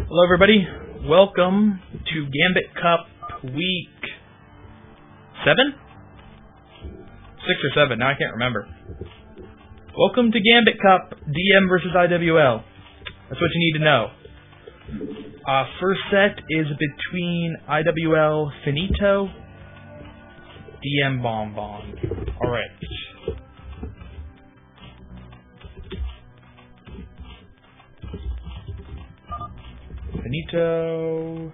Hello everybody, welcome to Gambit Cup week 7? 6 or 7, now I can't remember. Welcome to Gambit Cup, DM versus IWL. That's what you need to know. First set is between IWL Finito, DM Bonbon. Alright. Finito.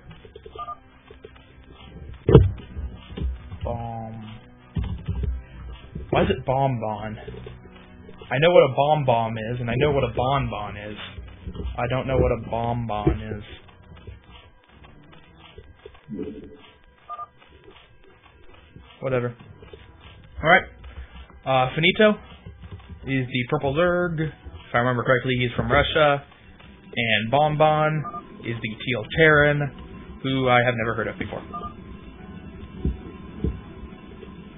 Why is it Bonbon? I know what a bomb is, and I know what a bonbon is. I don't know what a bonbon is. Whatever. Alright. Finito is the purple Zerg. If I remember correctly, he's from Russia. And Bonbon is the teal Terran, who I have never heard of before.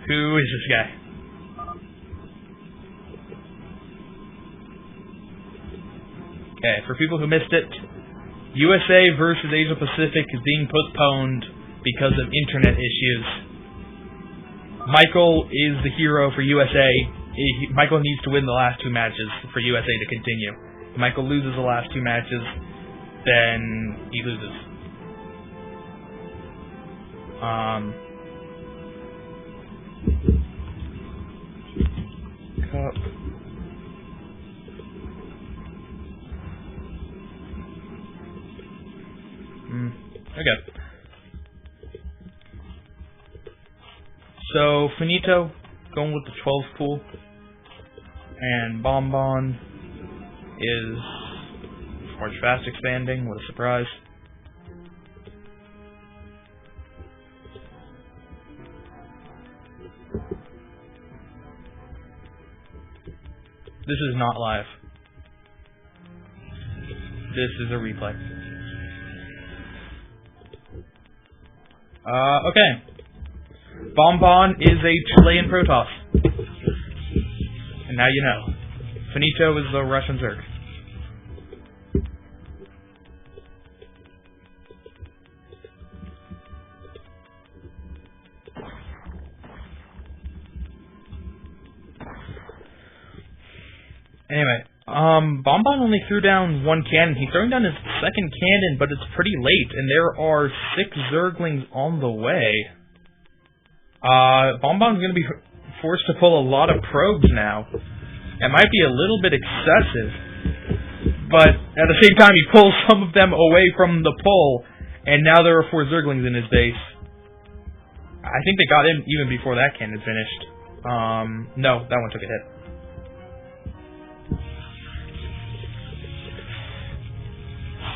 Who is this guy? Okay, for people who missed it, USA versus Asia Pacific is being postponed because of internet issues. Michael is the hero for USA. Michael needs to win the last 2 matches for USA to continue. If Michael loses the last 2 matches, then he loses. Cup. Okay. So, Finito, going with the 12 pool, and Bonbon is Forge Fast expanding. What a surprise. This is not live. This is a replay. Okay. Bonbon is a Chilean Protoss. And now you know. Finito is the Russian Zerg. Anyway, Bonbon only threw down 1 cannon. He's throwing down his 2nd cannon, but it's pretty late, and there are 6 Zerglings on the way. Bonbon's going to be forced to pull a lot of probes now. It might be a little bit excessive, but at the same time he pulls some of them away from the pull, and now there are 4 Zerglings in his base. I think they got in even before that cannon finished. No, that one took a hit.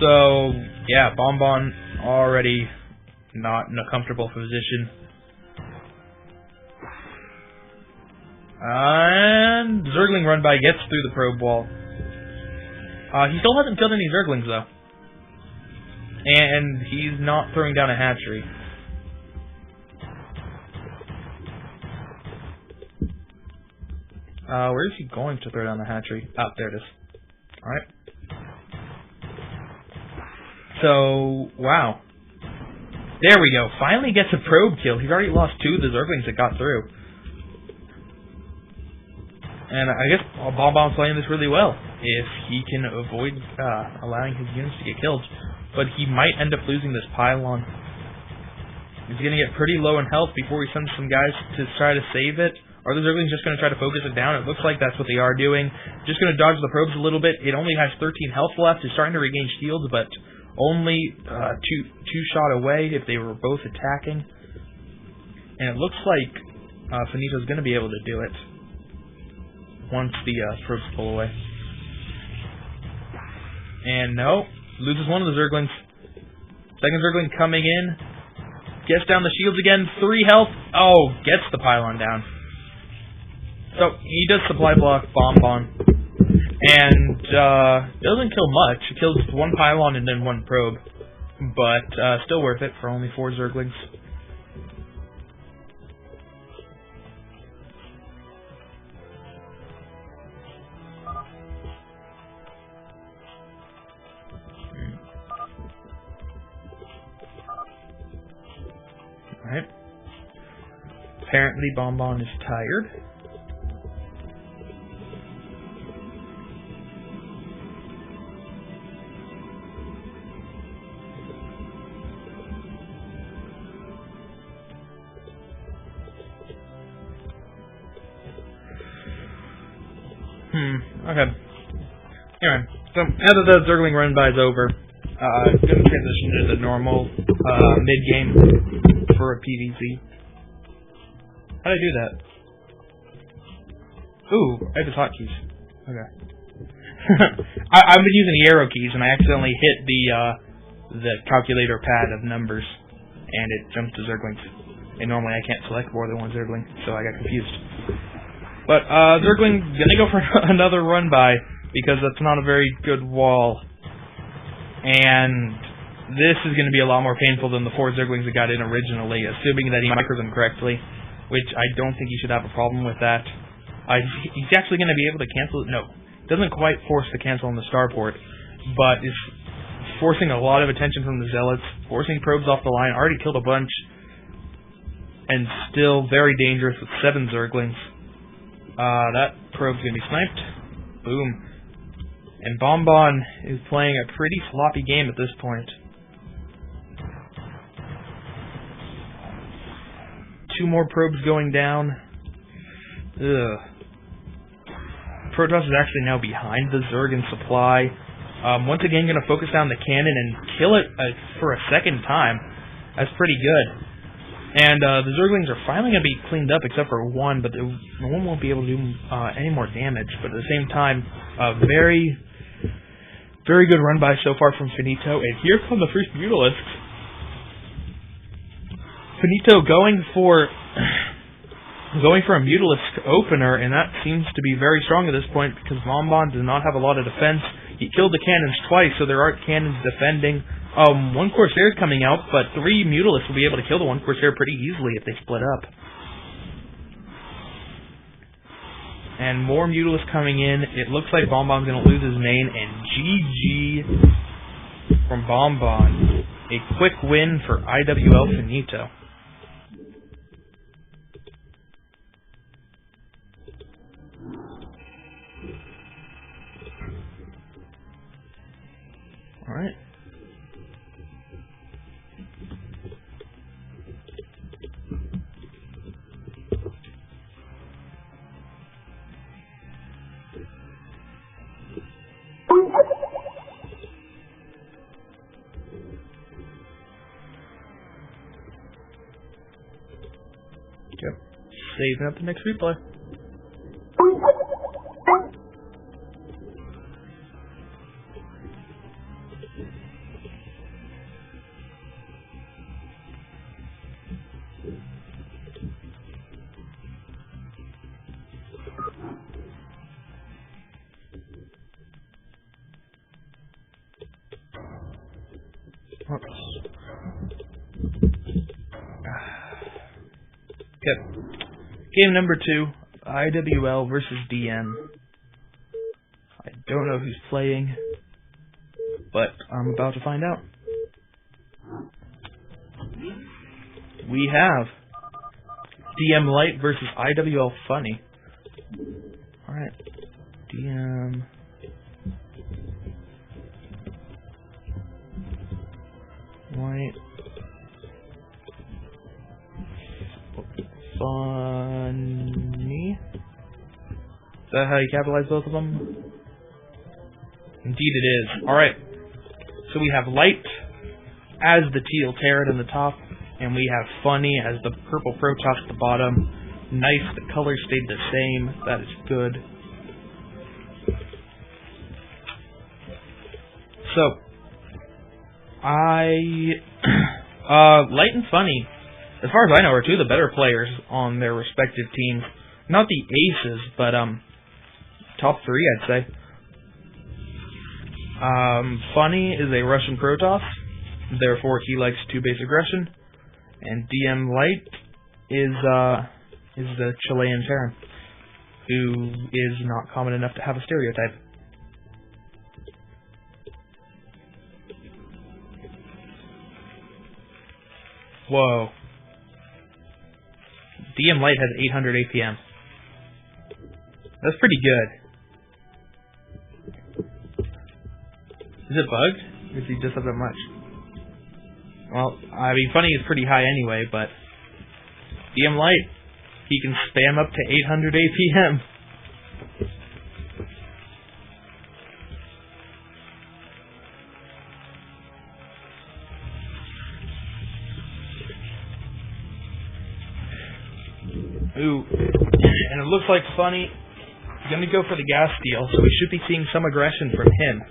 So, yeah, Bonbon already not in a comfortable position. And Zergling run by gets through the probe wall. He still hasn't killed any Zerglings though. And he's not throwing down a hatchery. Where is he going to throw down the hatchery? Oh, there it is. Alright. So, wow. There we go. Finally gets a probe kill. He's already lost 2 of the Zerglings that got through. And I guess Bonbon's playing this really well if he can avoid allowing his units to get killed. But he might end up losing this pylon. He's going to get pretty low in health before he sends some guys to try to save it. Are the Zerglings just going to try to focus it down? It looks like that's what they are doing. Just going to dodge the probes a little bit. It only has 13 health left. It's starting to regain shields, but only two shot away if they were both attacking. And it looks like Finito's going to be able to do it once the probes pull away. And no, loses one of the Zerglings. 2nd Zergling coming in. Gets down the shields again. 3 health. Oh, gets the pylon down. So, he does supply block Bonbon. And doesn't kill much. He kills 1 pylon and then 1 probe. But still worth it for only 4 Zerglings. Alright. Apparently Bonbon is tired. Okay. Anyway, so now that the Zergling run by is over, I'm going to transition to the normal mid-game for a PvZ. How'd I do that? Ooh, I have his hotkeys. Okay. I've been using the arrow keys, and I accidentally hit the calculator pad of numbers, and it jumped to Zerglings. And normally I can't select more than one Zergling, so I got confused. But Zergling gonna go for another run by because that's not a very good wall, and this is gonna be a lot more painful than the 4 Zerglings that got in originally, assuming that he micros them correctly, which I don't think he should have a problem with that. He's actually gonna be able to cancel it. No, doesn't quite force the cancel on the starport, but is forcing a lot of attention from the Zealots, forcing probes off the line. Already killed a bunch, and still very dangerous with 7 Zerglings. That probe's gonna be sniped. Boom. And Bonbon is playing a pretty sloppy game at this point. 2 more probes going down. Ugh. Protoss is actually now behind the Zerg in supply. Once again, gonna focus down the cannon and kill it for a second time. That's pretty good. And the Zerglings are finally going to be cleaned up, except for one, but the one won't be able to do any more damage. But at the same time, very, very good run by so far from Finito. And here come the first Mutalisks. Finito going for a Mutalisk opener, and that seems to be very strong at this point because Bonbon does not have a lot of defense. He killed the cannons twice, so there aren't cannons defending. 1 Corsair is coming out, but 3 Mutalisks will be able to kill the 1 Corsair pretty easily if they split up. And more Mutalisks coming in. It looks like Bonbon's going to lose his main, and GG from Bonbon. A quick win for IWL Finito. Alright. Yep. Saving up the next replay. Okay. Game number 2, IWL versus DM. I don't know who's playing, but I'm about to find out. We have DM Light versus IWL Funny. Alright. DM... Light... Funny. Is that how you capitalize both of them? Indeed it is. Alright. So we have Light as the teal Terran in the top, and we have Funny as the purple Protoss at the bottom. Nice, the colors stayed the same. That is good. So, Light and Funny, as far as I know, are 2 of the better players on their respective teams. Not the aces, but top 3, I'd say. Funny is a Russian Protoss, therefore he likes 2-base aggression, and DM Light is the Chilean Terran, who is not common enough to have a stereotype. Whoa. DM Light has 800 APM. That's pretty good. Is it bugged? Or does he just have that much? Well, I mean, Funny is pretty high anyway, but DM Light, he can spam up to 800 APM. Ooh, and it looks like Funny is going to go for the gas steal, so we should be seeing some aggression from him.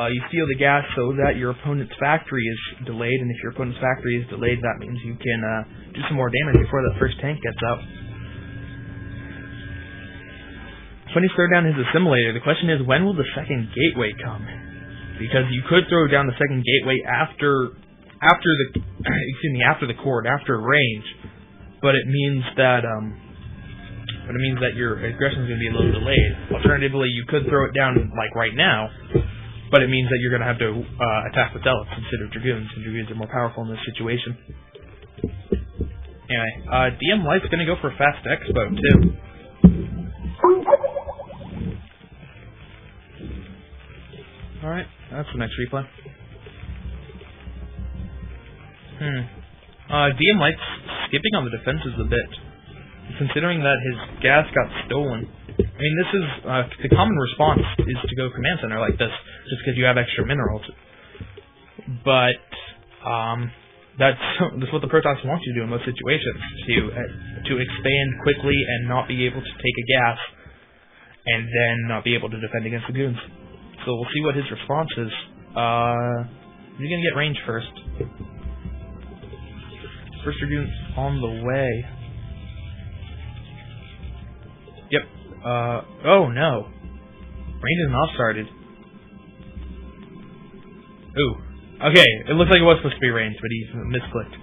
You steal the gas so that your opponent's factory is delayed, and if your opponent's factory is delayed, that means you can do some more damage before that first tank gets out. Funny's throw down his assimilator. The question is, when will the second gateway come? Because you could throw down the second gateway after the cord, after range. But it means that your aggression is going to be a little delayed. Alternatively, you could throw it down like right now, but it means that you're going to have to attack with zealots instead of dragoons, and dragoons are more powerful in this situation. Anyway, DM Light's going to go for a fast expo too. All right, that's the next replay. DM Light's skipping on the defenses a bit, considering that his gas got stolen. I mean, this is the common response is to go command center like this, just because you have extra minerals. But that's what the Protoss wants you to do in most situations: to expand quickly and not be able to take a gas, and then not be able to defend against the goons. So we'll see what his response is. He's gonna get range first. First dragoon's on the way. Yep. Oh no. Range is not started. Ooh. Okay, it looks like it was supposed to be range, but he misclicked.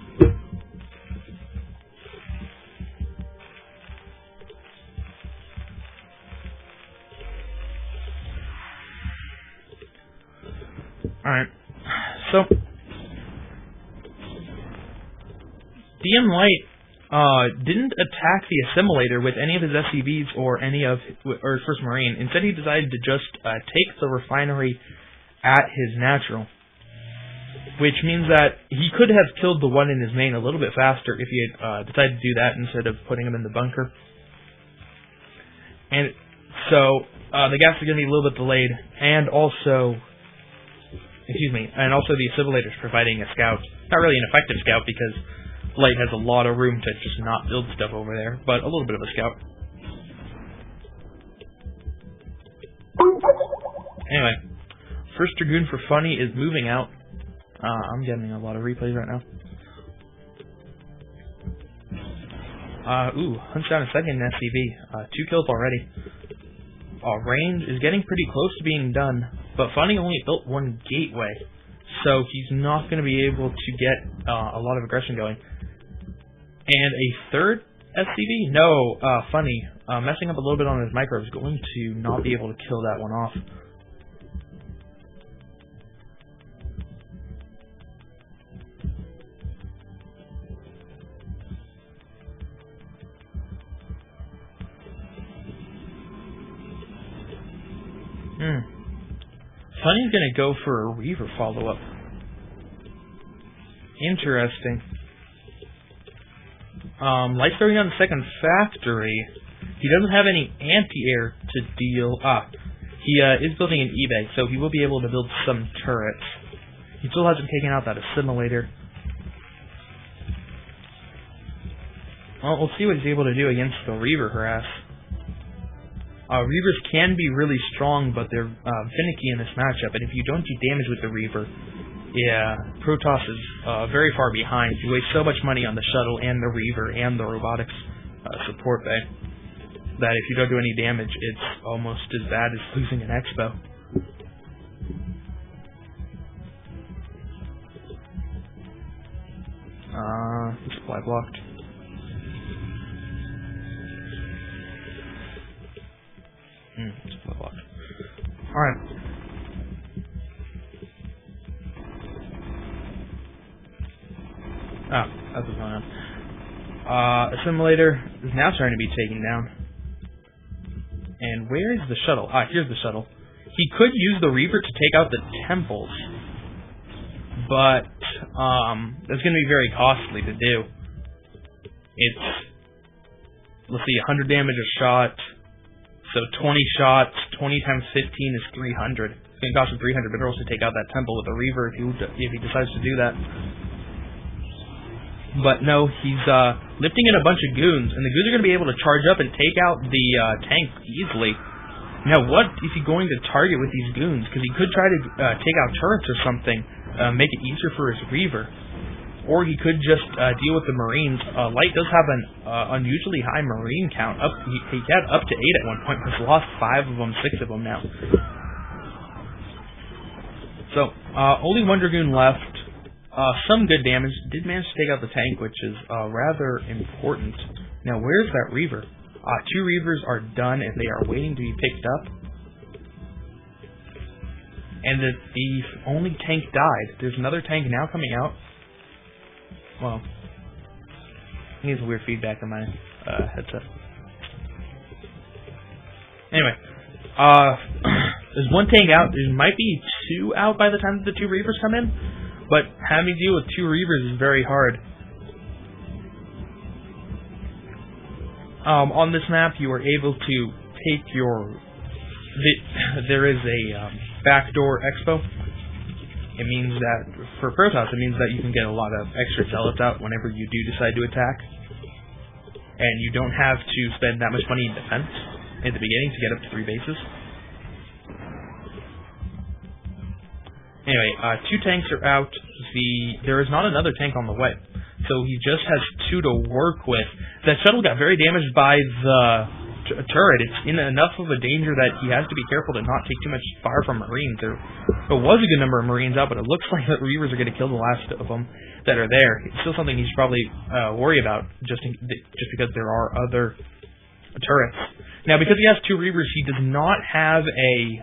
Alright. So DM Light didn't attack the assimilator with any of his SCVs or his First Marine. Instead, he decided to just take the refinery at his natural, which means that he could have killed the one in his main a little bit faster if he had decided to do that instead of putting him in the bunker. And so the gas is going to be a little bit delayed, and also the assimilator is providing a scout. Not really an effective scout because Light has a lot of room to just not build stuff over there, but a little bit of a scout. Anyway, first Dragoon for Funny is moving out. I'm getting a lot of replays right now. Hunts down a second SCV. 2 kills already. Range is getting pretty close to being done, but Funny only built 1 gateway, so he's not going to be able to get a lot of aggression going. And a third SCV? No, Funny. Messing up a little bit on his micro is going to not be able to kill that one off. Funny's gonna go for a Reaver follow-up. Interesting. Light's throwing down the second factory. He doesn't have any anti-air to deal. He is building an eBay, so he will be able to build some turrets. He still hasn't taken out that assimilator. Well, we'll see what he's able to do against the Reaver harass. Reavers can be really strong, but they're finicky in this matchup, and if you don't do damage with the Reaver, yeah, Protoss is very far behind. You waste so much money on the shuttle and the Reaver and the robotics support bay that if you don't do any damage, it's almost as bad as losing an Expo. Supply blocked. Supply blocked. Alright. That's what's going on. Assimilator is now starting to be taken down. And where is the shuttle? Here's the shuttle. He could use the Reaver to take out the temples, but that's going to be very costly to do. It's, let's see, 100 damage a shot, so 20 shots, 20 times 15 is 300. It's going to cost him 300 minerals to take out that temple with the Reaver if he decides to do that. But no, he's lifting in a bunch of goons, and the goons are going to be able to charge up and take out the tank easily. Now, what is he going to target with these goons? Because he could try to take out turrets or something, make it easier for his Reaver. Or he could just deal with the Marines. Light does have an unusually high Marine count. He had up to 8 at one point, but he's lost 5 of them, 6 of them now. So, only one Dragoon left. Some good damage. Did manage to take out the tank, which is rather important. Now, where's that Reaver? 2 Reavers are done, and they are waiting to be picked up. And the only tank died. There's another tank now coming out. Well, I think it's weird feedback on my headset. Anyway, there's one tank out. There might be 2 out by the time the 2 Reavers come in, but having to deal with 2 Reavers is very hard. On this map, you are able to take your... There is a backdoor expo. It means that, for Protoss, it means that you can get a lot of extra zealots out whenever you do decide to attack. And you don't have to spend that much money in defense at the beginning to get up to 3 bases. Anyway, 2 tanks are out. There is not another tank on the way. So he just has 2 to work with. That shuttle got very damaged by the turret. It's in enough of a danger that he has to be careful to not take too much fire from Marines. There was a good number of Marines out, but it looks like the Reavers are going to kill the last of them that are there. It's still something he should probably worry about, just because there are other turrets. Now, because he has 2 Reavers, he does not have a...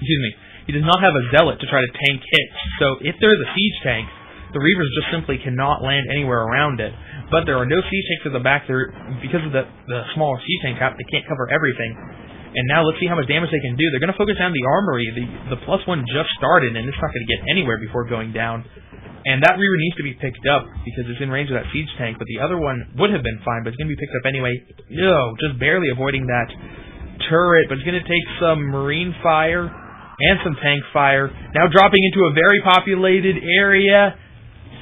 He does not have a Zealot to try to tank hits. So if there is a siege tank, the Reavers just simply cannot land anywhere around it. But there are no siege tanks at the back. Because of the smaller siege tank cap, they can't cover everything. And now let's see how much damage they can do. They're going to focus on the armory. The +1 just started, and it's not going to get anywhere before going down. And that Reaver needs to be picked up, because it's in range of that siege tank. But the other one would have been fine, but it's going to be picked up anyway. No, just barely avoiding that turret. But it's going to take some Marine fire and some tank fire. Now dropping into a very populated area.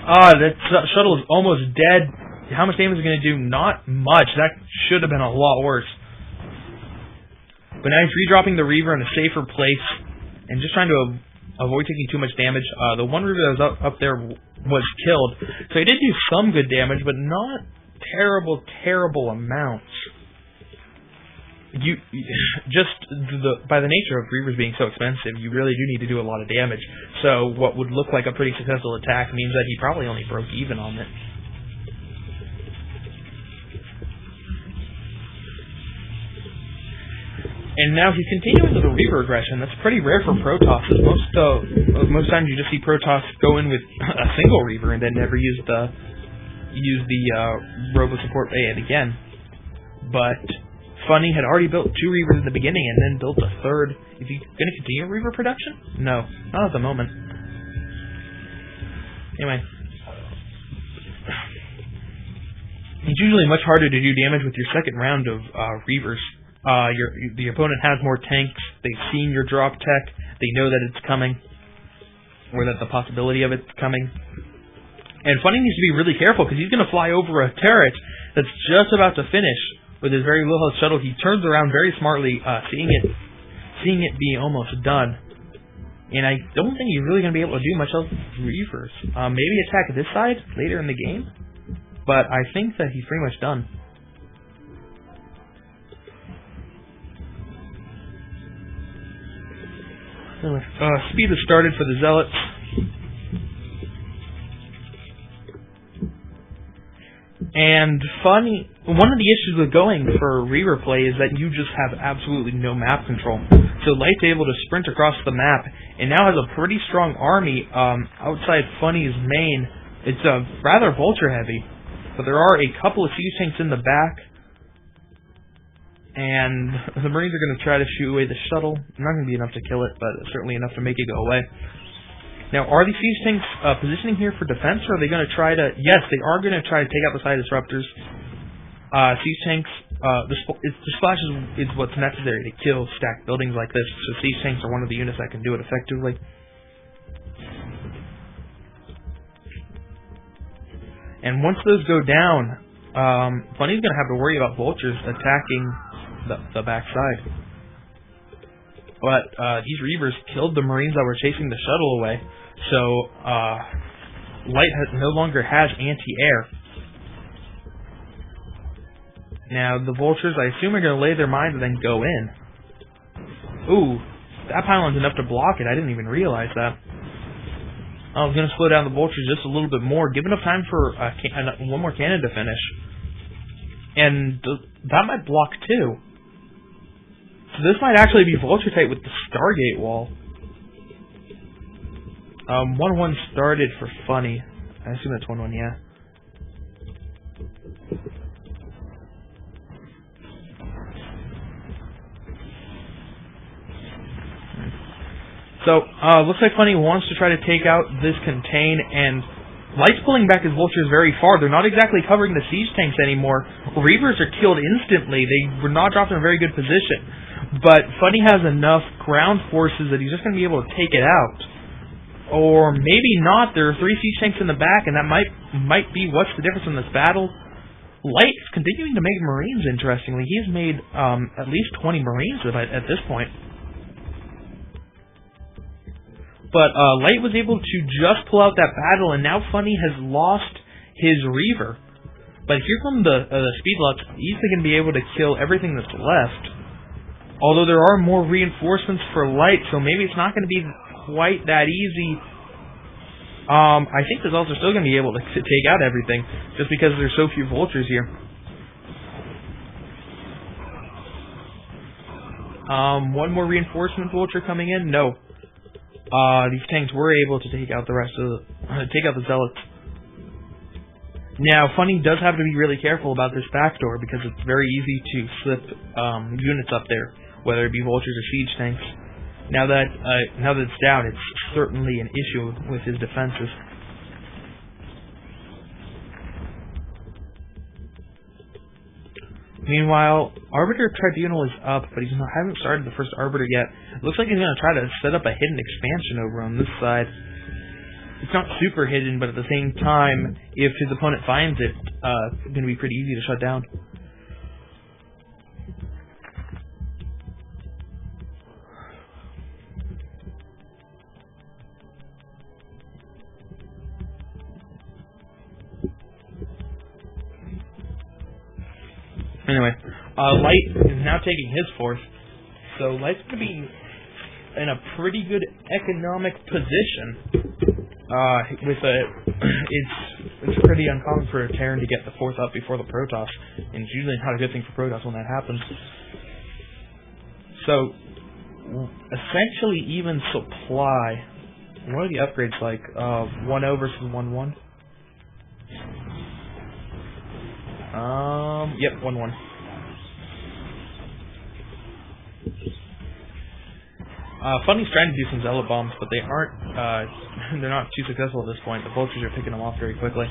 That shuttle is almost dead. How much damage is it going to do? Not much. That should have been a lot worse. But now he's redropping the Reaver in a safer place and just trying to avoid taking too much damage. The one Reaver that was up there was killed. So he did do some good damage, but not terrible amounts. By the nature of Reavers being so expensive, you really do need to do a lot of damage. So what would look like a pretty successful attack means that he probably only broke even on it. And now he's continuing with the Reaver aggression. That's pretty rare for Protosses. Most times you just see Protoss go in with a single Reaver and then never use the Robo Support A again. But Funny had already built 2 Reavers at the beginning and then built a 3rd. Is he going to continue Reaver production? No, not at the moment. Anyway. It's usually much harder to do damage with your second round of Reavers. The opponent has more tanks, they've seen your drop tech, they know that it's coming, or that the possibility of it's coming. And Funny needs to be really careful, because he's going to fly over a turret that's just about to finish with his very low health shuttle. He turns around very smartly, seeing it be almost done. And I don't think he's really going to be able to do much else with Reavers. Maybe attack this side later in the game, but I think that he's pretty much done. Speed has started for the Zealots. And Funny, one of the issues with going for Reaver play is that you just have absolutely no map control. So Light's able to sprint across the map, and now has a pretty strong army outside Funny's main. It's rather vulture heavy. but there are a couple of siege tanks in the back, and the Marines are going to try to shoot away the shuttle. Not going to be enough to kill it, but certainly enough to make it go away. Now, are these siege tanks positioning here for defense, or are they going to try to... Yes, they are going to try to take out the side disruptors. Siege tanks, the splash is what's necessary to kill stacked buildings like this, so siege tanks are one of the units that can do it effectively. And once those go down, Funny's going to have to worry about vultures attacking the backside. But these Reavers killed the Marines that were chasing the shuttle away, so Light no longer has anti-air. Now, the vultures, I assume, are going to lay their mines and then go in. Ooh, that pylon's enough to block it. I didn't even realize that. I was going to slow down the vultures just a little bit more, give enough time for one more cannon to finish. And that might block too. So this might actually be vulture tight with the Stargate wall. 1-1 started for Funny. I assume that's 1-1, yeah. So, looks like Funny wants to try to take out this contain, and Light's pulling back his vultures very far. They're not exactly covering the siege tanks anymore. Reavers are killed instantly. They were not dropped in a very good position. But Funny has enough ground forces that he's just going to be able to take it out. Or maybe not. There are 3 siege tanks in the back, and that might be what's the difference in this battle. Light is continuing to make Marines, interestingly. He's made at least 20 Marines at this point. But Light was able to just pull out that battle, and now Funny has lost his Reaver. But here come the Speedlots, easily going to be able to kill everything that's left. Although there are more reinforcements for Light, so maybe it's not going to be quite that easy. I think the Zelts are still going to be able to take out everything, just because there's so few vultures here. One more reinforcement vulture coming in? No. These tanks were able to take out the rest of the Zealots. Now, Funny does have to be really careful about this backdoor because it's very easy to slip units up there, whether it be vultures or siege tanks. Now that it's down, it's certainly an issue with his defenses. Meanwhile, Arbiter Tribunal is up, but hasn't started the first Arbiter yet. It looks like he's going to try to set up a hidden expansion over on this side. It's not super hidden, but at the same time, if his opponent finds it, it's going to be pretty easy to shut down. Anyway, Light is now taking his 4th, so Light's going to be in a pretty good economic position. It's pretty uncommon for a Terran to get the 4th up before the Protoss, and it's usually not a good thing for Protoss when that happens. So, essentially even supply. What are the upgrades like? 1-0 versus 1-1? Yep, 1-1. Funny's trying to do some Zealot bombs, but they aren't, they're not too successful at this point. The vultures are picking them off very quickly.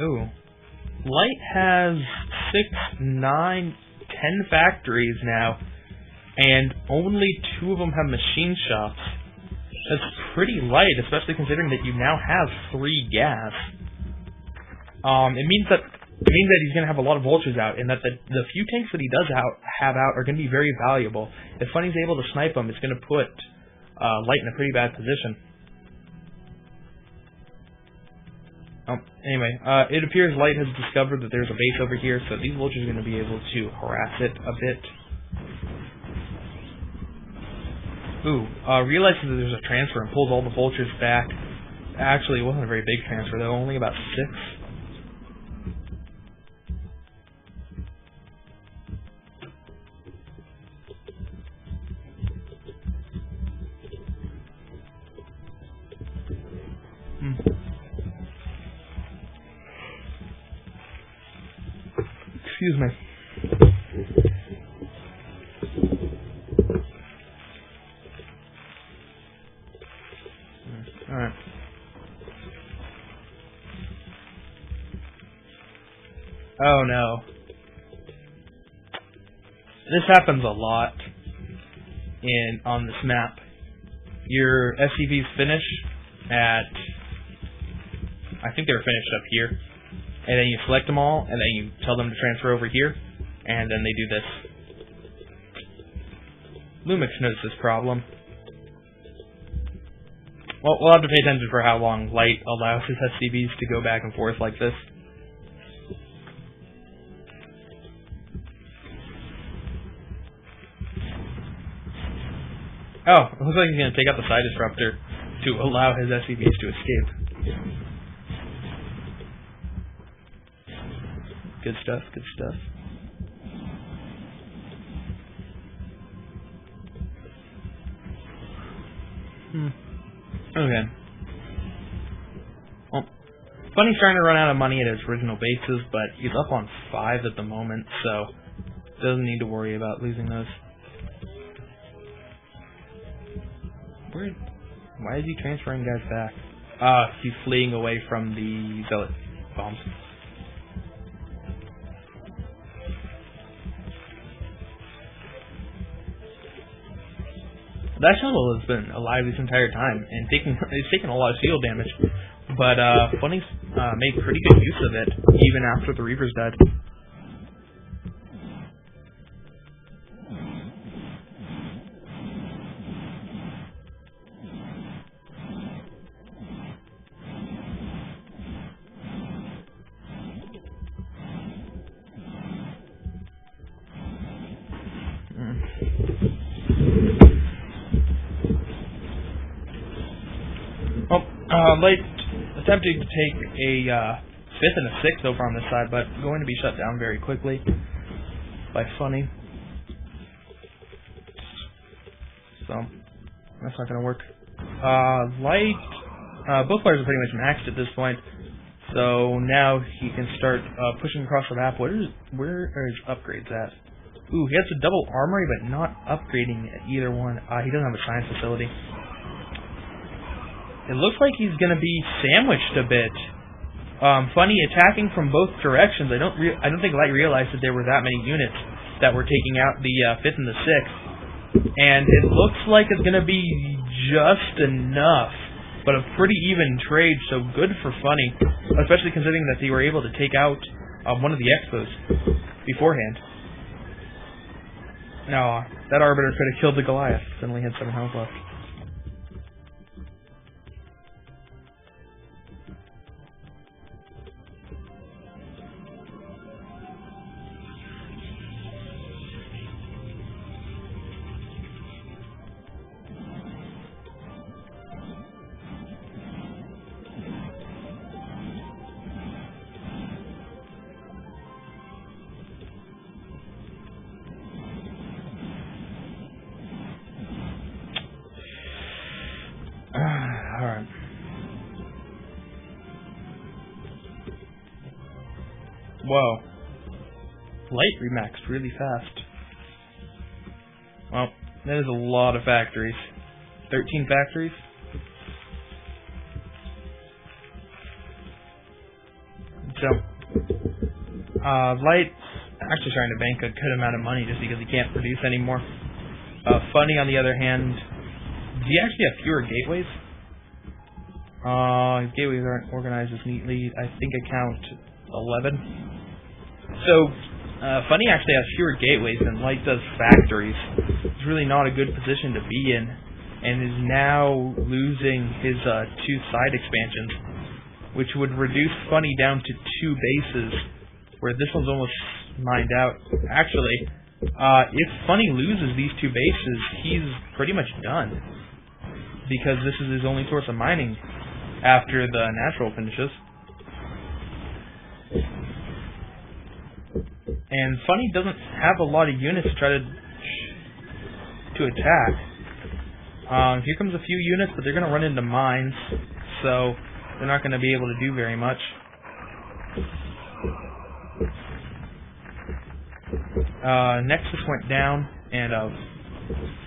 Ooh. Light has 6, 9, 10 factories now, and only 2 of them have machine shops. That's pretty light, especially considering that you now have 3 gas. It means that he's going to have a lot of vultures out, and that the few tanks that he does have out are going to be very valuable. If Funny's able to snipe them, it's going to put Light in a pretty bad position. Anyway, it appears Light has discovered that there's a base over here, so these vultures are going to be able to harass it a bit. Ooh, realizes that there's a transfer and pulls all the vultures back. Actually, it wasn't a very big transfer, though, only about 6. Excuse me. Alright. Oh no. This happens a lot on this map. Your SCVs finish at, I think they were finished up here, and then you select them all, and then you tell them to transfer over here, and then they do this. Lumix knows this problem. Well, we'll have to pay attention for how long Light allows his SCVs to go back and forth like this. Oh, it looks like he's going to take out the side disruptor to allow his SCVs to escape. Good stuff, good stuff. Okay. Well, Funny's trying to run out of money at his original bases, but he's up on 5 at the moment, so doesn't need to worry about losing those. Why is he transferring guys back? He's fleeing away from the zealot bombs. That shuttle has been alive this entire time and it's taken a lot of shield damage, but Funny's made pretty good use of it even after the Reapers died. Light attempting to take a 5th and a 6th over on this side, but going to be shut down very quickly by Funny. So that's not going to work. Light, both players are pretty much maxed at this point, so now he can start pushing across the map. Where are his upgrades at? Ooh, he has a double armory, but not upgrading at either one. He doesn't have a science facility. It looks like he's going to be sandwiched a bit. Funny attacking from both directions. I don't think Light realized that there were that many units that were taking out the 5th and the 6th. And it looks like it's going to be just enough, but a pretty even trade, so good for Funny, especially considering that they were able to take out one of the Expos beforehand. No, that Arbiter could have killed the Goliath. It only had 7 health left. Alright. Whoa. Light remaxed really fast. Well, that is a lot of factories. 13 factories? So, Light's actually trying to bank a good amount of money just because he can't produce anymore. Funny, on the other hand, do you actually have fewer gateways? His gateways aren't organized as neatly. I think I count 11. So, Funny actually has fewer gateways than Light does factories. It's really not a good position to be in, and is now losing his 2 side expansions, which would reduce Funny down to 2 bases, where this one's almost mined out. Actually, if Funny loses these 2 bases, he's pretty much done, because this is his only source of mining after the natural finishes. And Funny doesn't have a lot of units to try to attack. Here comes a few units, but they're going to run into mines, so they're not going to be able to do very much. Nexus went down, and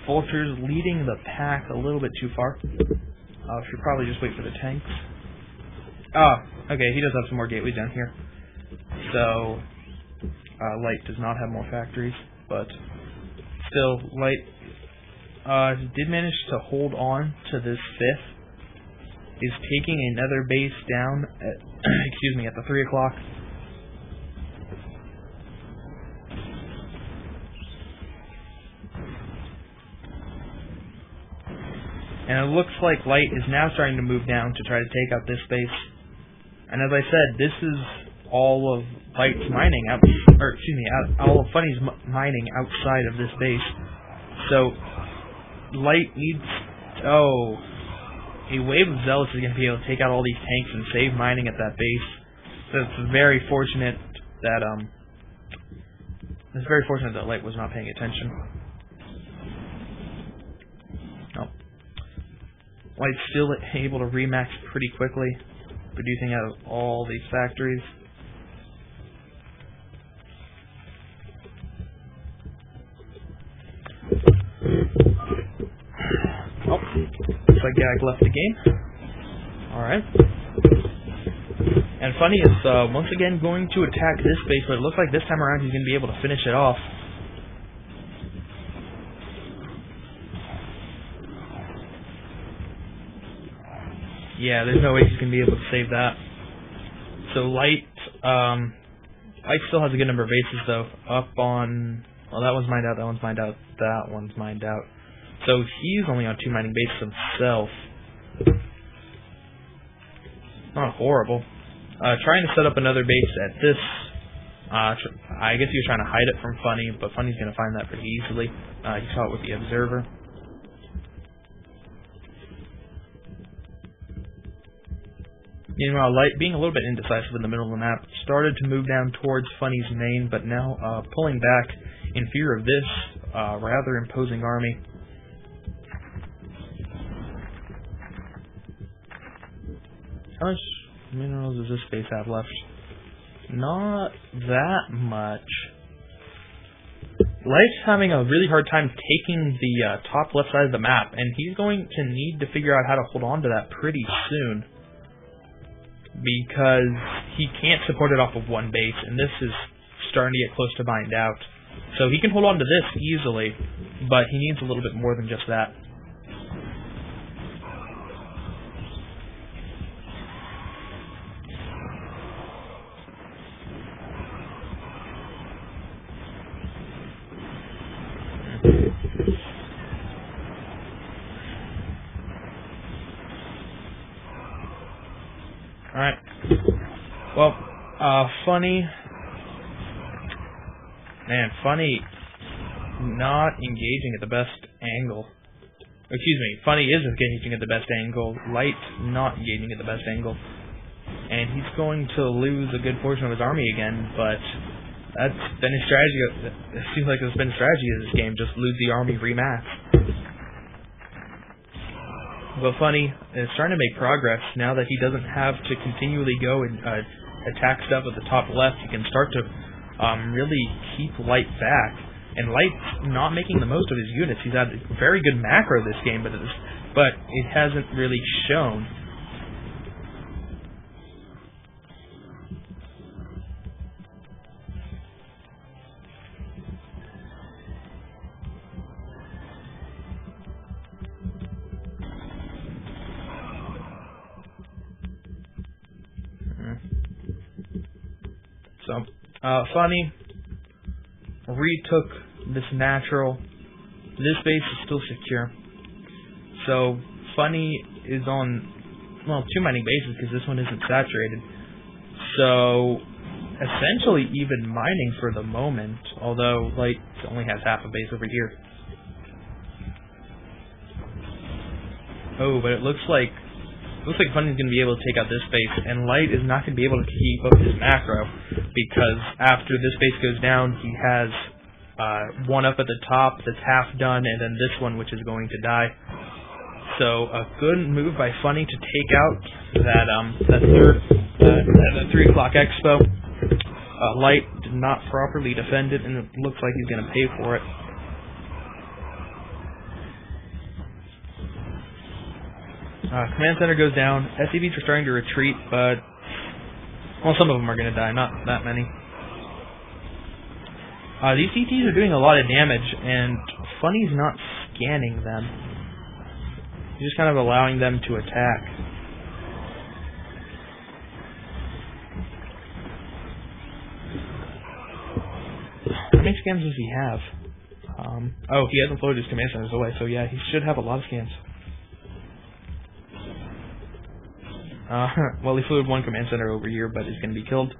Vulture's leading the pack a little bit too far. Should probably just wait for the tanks. Okay, he does have some more gateways down here. So, Light does not have more factories, but still, Light did manage to hold on to this 5th. Is taking another base down at, excuse me, at the 3 o'clock. And it looks like Light is now starting to move down to try to take out this base. And as I said, this is all of Light's mining all of Funny's mining outside of this base. So Light needs a wave of Zealots is going to be able to take out all these tanks and save mining at that base. So it's very fortunate that Light was not paying attention. Light's still able to remax pretty quickly, producing out of all these factories. Looks like Gag left the game. Alright. And Funny is once again going to attack this base, but it looks like this time around he's going to be able to finish it off. Yeah, there's no way he's going to be able to save that. So Light still has a good number of bases, though. Up on... Well, that one's mined out, that one's mined out, that one's mined out. So he's only on 2 mining bases himself. Not horrible. Trying to set up another base at this... I guess he was trying to hide it from Funny, but Funny's going to find that pretty easily. He saw it with the Observer. Meanwhile, Light, being a little bit indecisive in the middle of the map, started to move down towards Funny's main, but now pulling back in fear of this rather imposing army. How much minerals does this base have left? Not that much. Light's having a really hard time taking the top left side of the map, and he's going to need to figure out how to hold on to that pretty soon, because he can't support it off of one base, and this is starting to get close to mined out. So he can hold on to this easily, but he needs a little bit more than just that. Alright. Well, Funny not engaging at the best angle. Excuse me, Funny is engaging at the best angle. Light not engaging at the best angle. And he's going to lose a good portion of his army again, but that's been his strategy. It seems like it's been a strategy of this game, just lose the army, remax. But Funny is starting to make progress now that he doesn't have to continually go and attack stuff at the top left. He can start to really keep Light back. And Light's not making the most of his units. He's had very good macro this game, but it hasn't really shown. So, Funny retook this natural. This base is still secure. So, Funny is on, well, 2 mining bases because this one isn't saturated. So, essentially even mining for the moment, although Light only has half a base over here. Oh, but it looks like Funny's going to be able to take out this base, and Light is not going to be able to keep up his macro, because after this base goes down, he has one up at the top that's half done, and then this one which is going to die. So a good move by Funny to take out that 3 o'clock expo. Light did not properly defend it, and it looks like he's going to pay for it. Command center goes down. SCVs are starting to retreat, but well, some of them are going to die, not that many. These CTs are doing a lot of damage, and Funny's not scanning them. He's just kind of allowing them to attack. How many scans does he have? Oh, he hasn't floated his command centers away, so yeah, he should have a lot of scans. Well, he flew one command center over here, but he's going to be killed.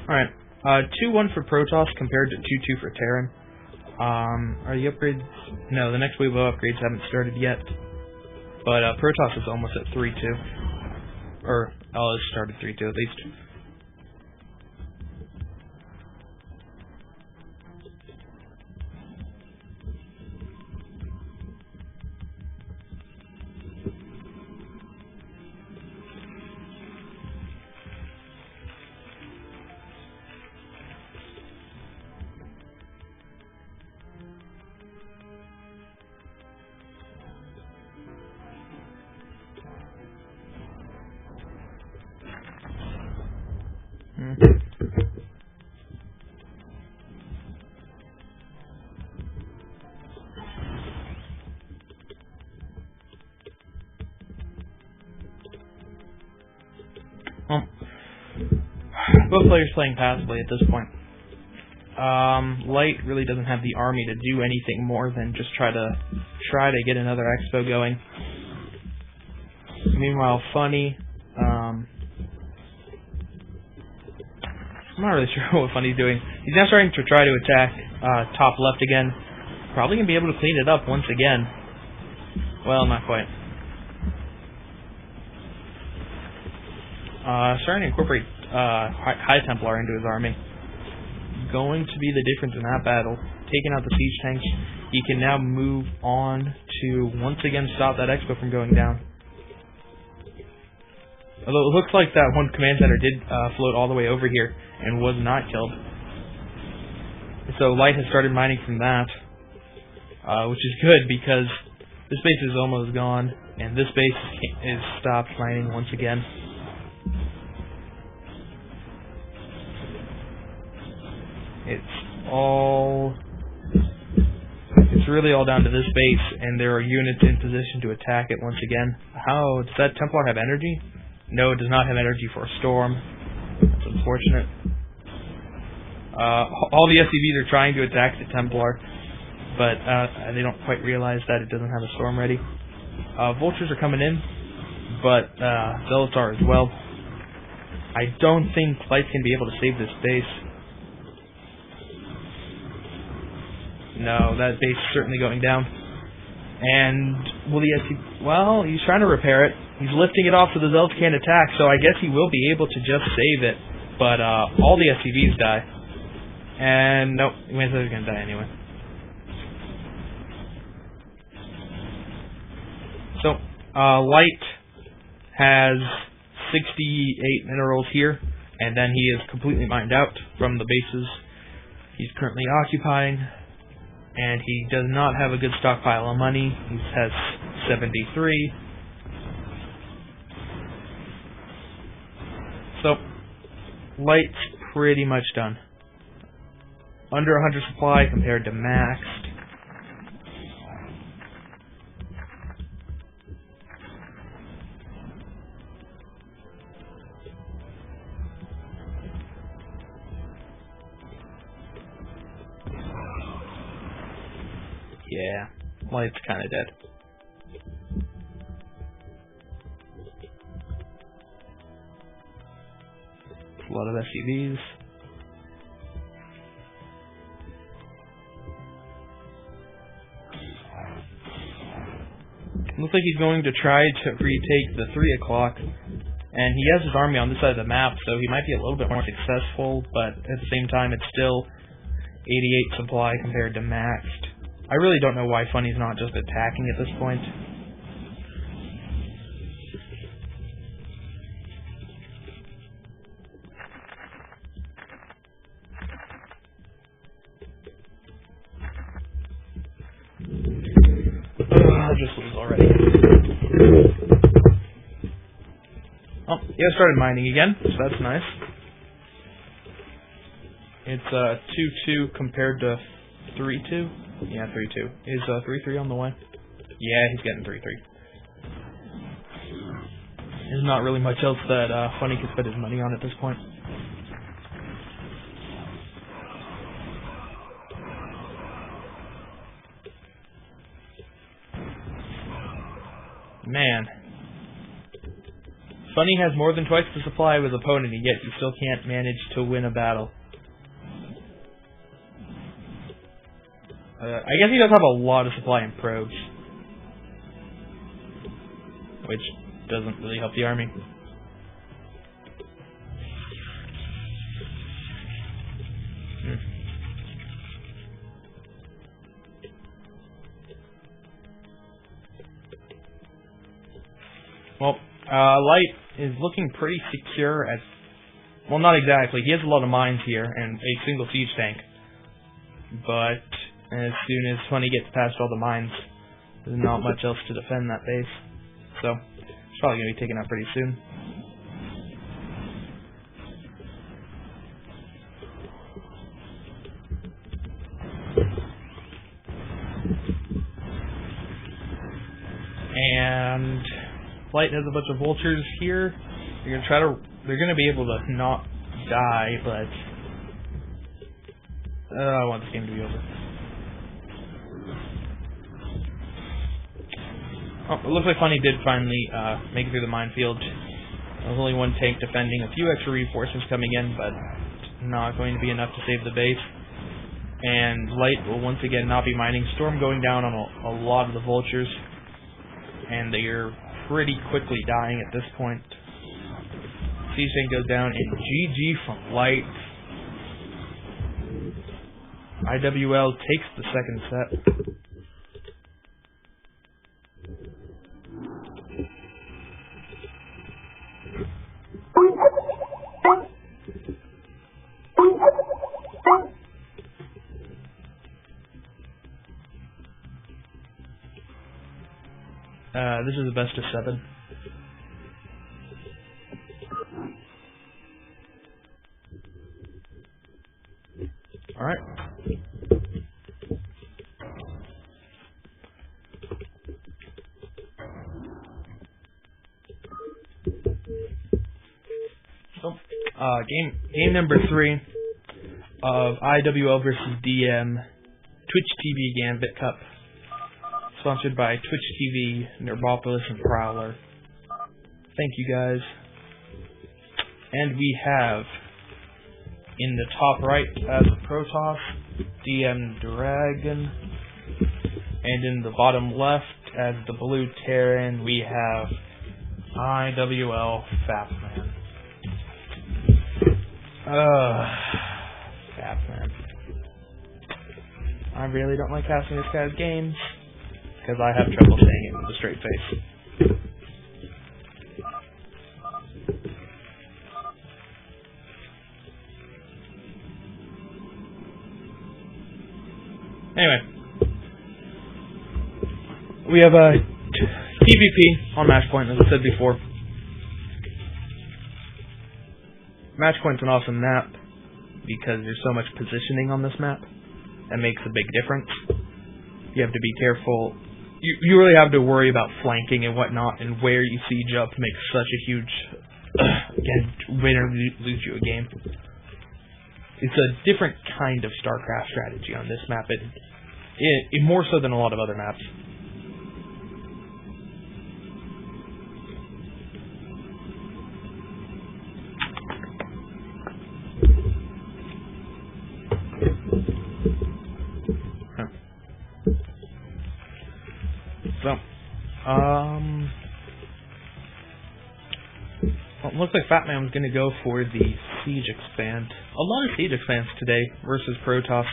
Alright, 2-1 for Protoss compared to 2-2 for Terran. Are the upgrades... No, the next wave of upgrades haven't started yet. But Protoss is almost at 3-2. Or, it's started 3-2 at least. Well, both players playing passively at this point. Light really doesn't have the army to do anything more than just try to get another expo going. Meanwhile, Funny, I'm not really sure what Funny's doing. He's now starting to try to attack top left again. Probably gonna be able to clean it up once again. Well, not quite. Starting to incorporate High Templar into his army. Going to be the difference in that battle. Taking out the siege tanks, he can now move on to once again stop that expo from going down. Although it looks like that one command center did float all the way over here and was not killed. So Light has started mining from that, which is good because this base is almost gone, and this base is stopped mining once again. It's really all down to this base, and there are units in position to attack it once again. How does that Templar have energy? No, it does not have energy for a storm. That's unfortunate. All the SCVs are trying to attack the Templar, but they don't quite realize that it doesn't have a storm ready. Vultures are coming in, but Zealots are as well. I don't think Lights can be able to save this base. No, that base is certainly going down. And will the SCV... Well, he's trying to repair it. He's lifting it off so the Zealots can't attack, so I guess he will be able to just save it. But all the SCVs die. And nope, Winston's going to die anyway. So, Light has 68 minerals here, and then he is completely mined out from the bases he's currently occupying. And he does not have a good stockpile of money. He has 73. So, Light's pretty much done. Under 100 supply compared to maxed. Yeah, Light's kind of dead. A lot of SCVs. Looks like he's going to try to retake the 3 o'clock. And he has his army on this side of the map, so he might be a little bit more successful, but at the same time it's still 88 supply compared to maxed. I really don't know why Funny's not just attacking at this point. I just lose already. Oh, yeah, I started mining again, so that's nice. It's 2-2 compared to 3-2. Yeah, 3-2. Is 3-3 on the way? Yeah, he's getting 3-3. There's not really much else that Funny can spend his money on at this point. Man. Funny has more than twice the supply of his opponent, and yet he still can't manage to win a battle. I guess he does have a lot of supply in probes, which doesn't really help the army. Well, Light is looking pretty secure as... Well, not exactly. He has a lot of mines here and a single siege tank. But as soon as Funny gets past all the mines, there's not much else to defend that base. So, it's probably going to be taken out pretty soon. And Light has a bunch of vultures here. They're gonna be able to not die, but I want this game to be over. Oh, it looks like Funny did finally make it through the minefield. There was only one tank defending, a few extra reinforcements coming in, but not going to be enough to save the base. And Light will once again not be mining. Storm going down on a lot of the vultures, and they're pretty quickly dying at this point. Siege tank goes down, and GG from Light. IWL takes the second set. This is the best of 7. Alright. So, game number 3 of IWL versus DM Twitch TV Gambit Cup. Sponsored by Twitch TV, Nerbopolis, and Prowler. Thank you guys. And we have in the top right as a Protoss, DM Dragon, and in the bottom left as the Blue Terran we have IWL Fapman. Fapman. I really don't like casting this guy's games, because I have trouble saying it with a straight face. Anyway, we have a PvP on Matchpoint, as I said before. Matchpoint's an awesome map because there's so much positioning on this map that makes a big difference. You have to be careful. You really have to worry about flanking and whatnot, and where you siege up makes such a huge win or lose you a game. It's a different kind of StarCraft strategy on this map, it more so than a lot of other maps. So, well, it looks like Fatman's going to go for the Siege Expand. A lot of Siege Expands today versus Protoss.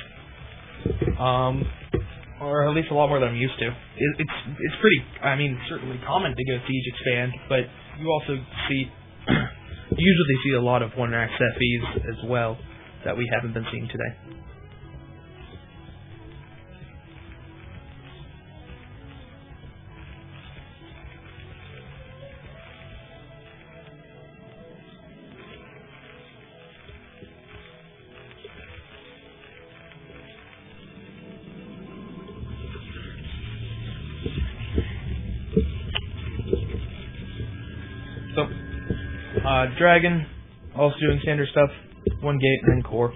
or at least a lot more than I'm used to. It's pretty, I mean, certainly common to go siege expand, but you also see, you usually see a lot of one-max FEs as well that we haven't been seeing today. So, Dragon, also doing standard stuff, 1 gate, and then core.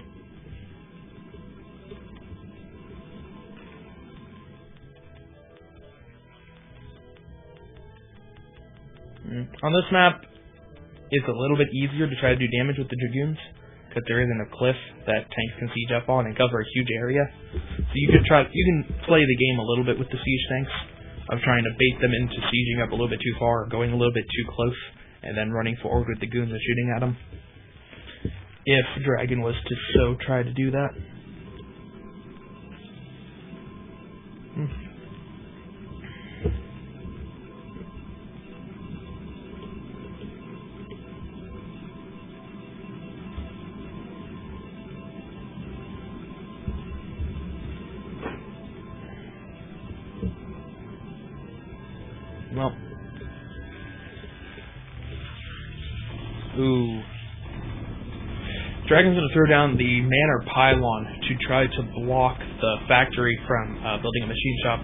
On this map, it's a little bit easier to try to do damage with the Dragoons, because there isn't a cliff that tanks can siege up on and cover a huge area. So you can play the game a little bit with the siege tanks, of trying to bait them into sieging up a little bit too far, or going a little bit too close, and then running forward with the goons and shooting at them. If Dragon was to so try to do that. Well. Ooh. Dragon's going to throw down the manor pylon to try to block the factory from building a machine shop.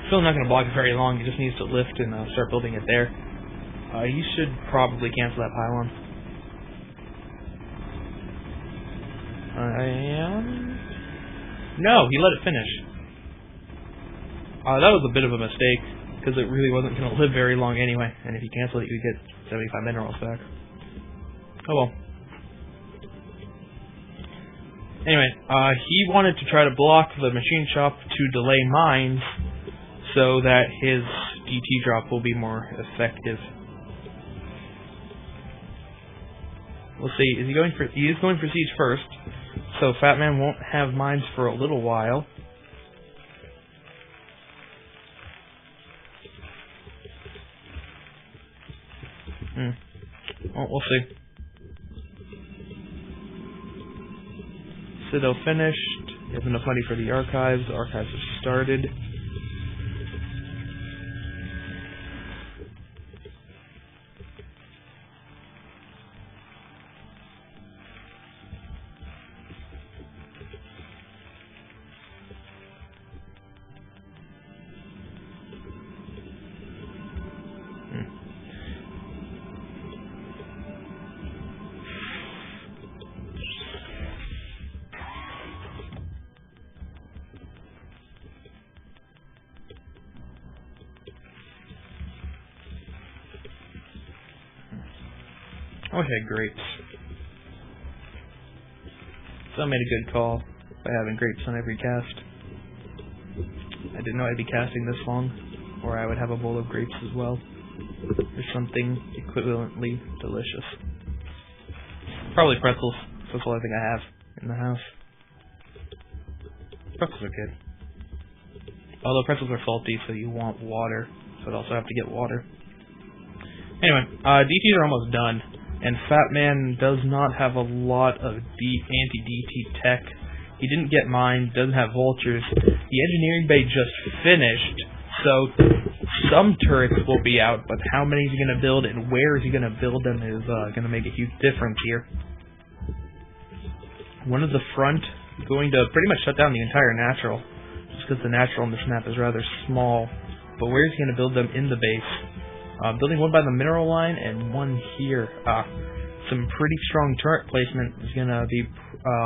Still not going to block it very long. He just needs to lift and start building it there. He should probably cancel that pylon. No, he let it finish. That was a bit of a mistake, because it really wasn't going to live very long anyway, and if you cancel it, you get 75 minerals back. Oh well. Anyway, he wanted to try to block the machine shop to delay mines, so that his DT drop will be more effective. We'll see. He is going for siege first, so Fat Man won't have mines for a little while. Well, we'll see. Citadel finished. He has enough money for the archives. The archives have started. I wish I had grapes. So I made a good call by having grapes on every cast. I didn't know I'd be casting this long, or I would have a bowl of grapes as well. Or something equivalently delicious. Probably pretzels. That's all I think I have in the house. Pretzels are good. Although pretzels are salty, so you want water. So I'd also have to get water. Anyway, DTs are almost done. And Fat Man does not have a lot of anti-DT tech. He didn't get mine, doesn't have vultures. The engineering bay just finished, so some turrets will be out, but how many is he going to build and where is he going to build them is going to make a huge difference here. One of the front is going to pretty much shut down the entire natural, just because the natural on this map is rather small. But where is he going to build them in the base? Building one by the mineral line and one here. Some pretty strong turret placement is going to be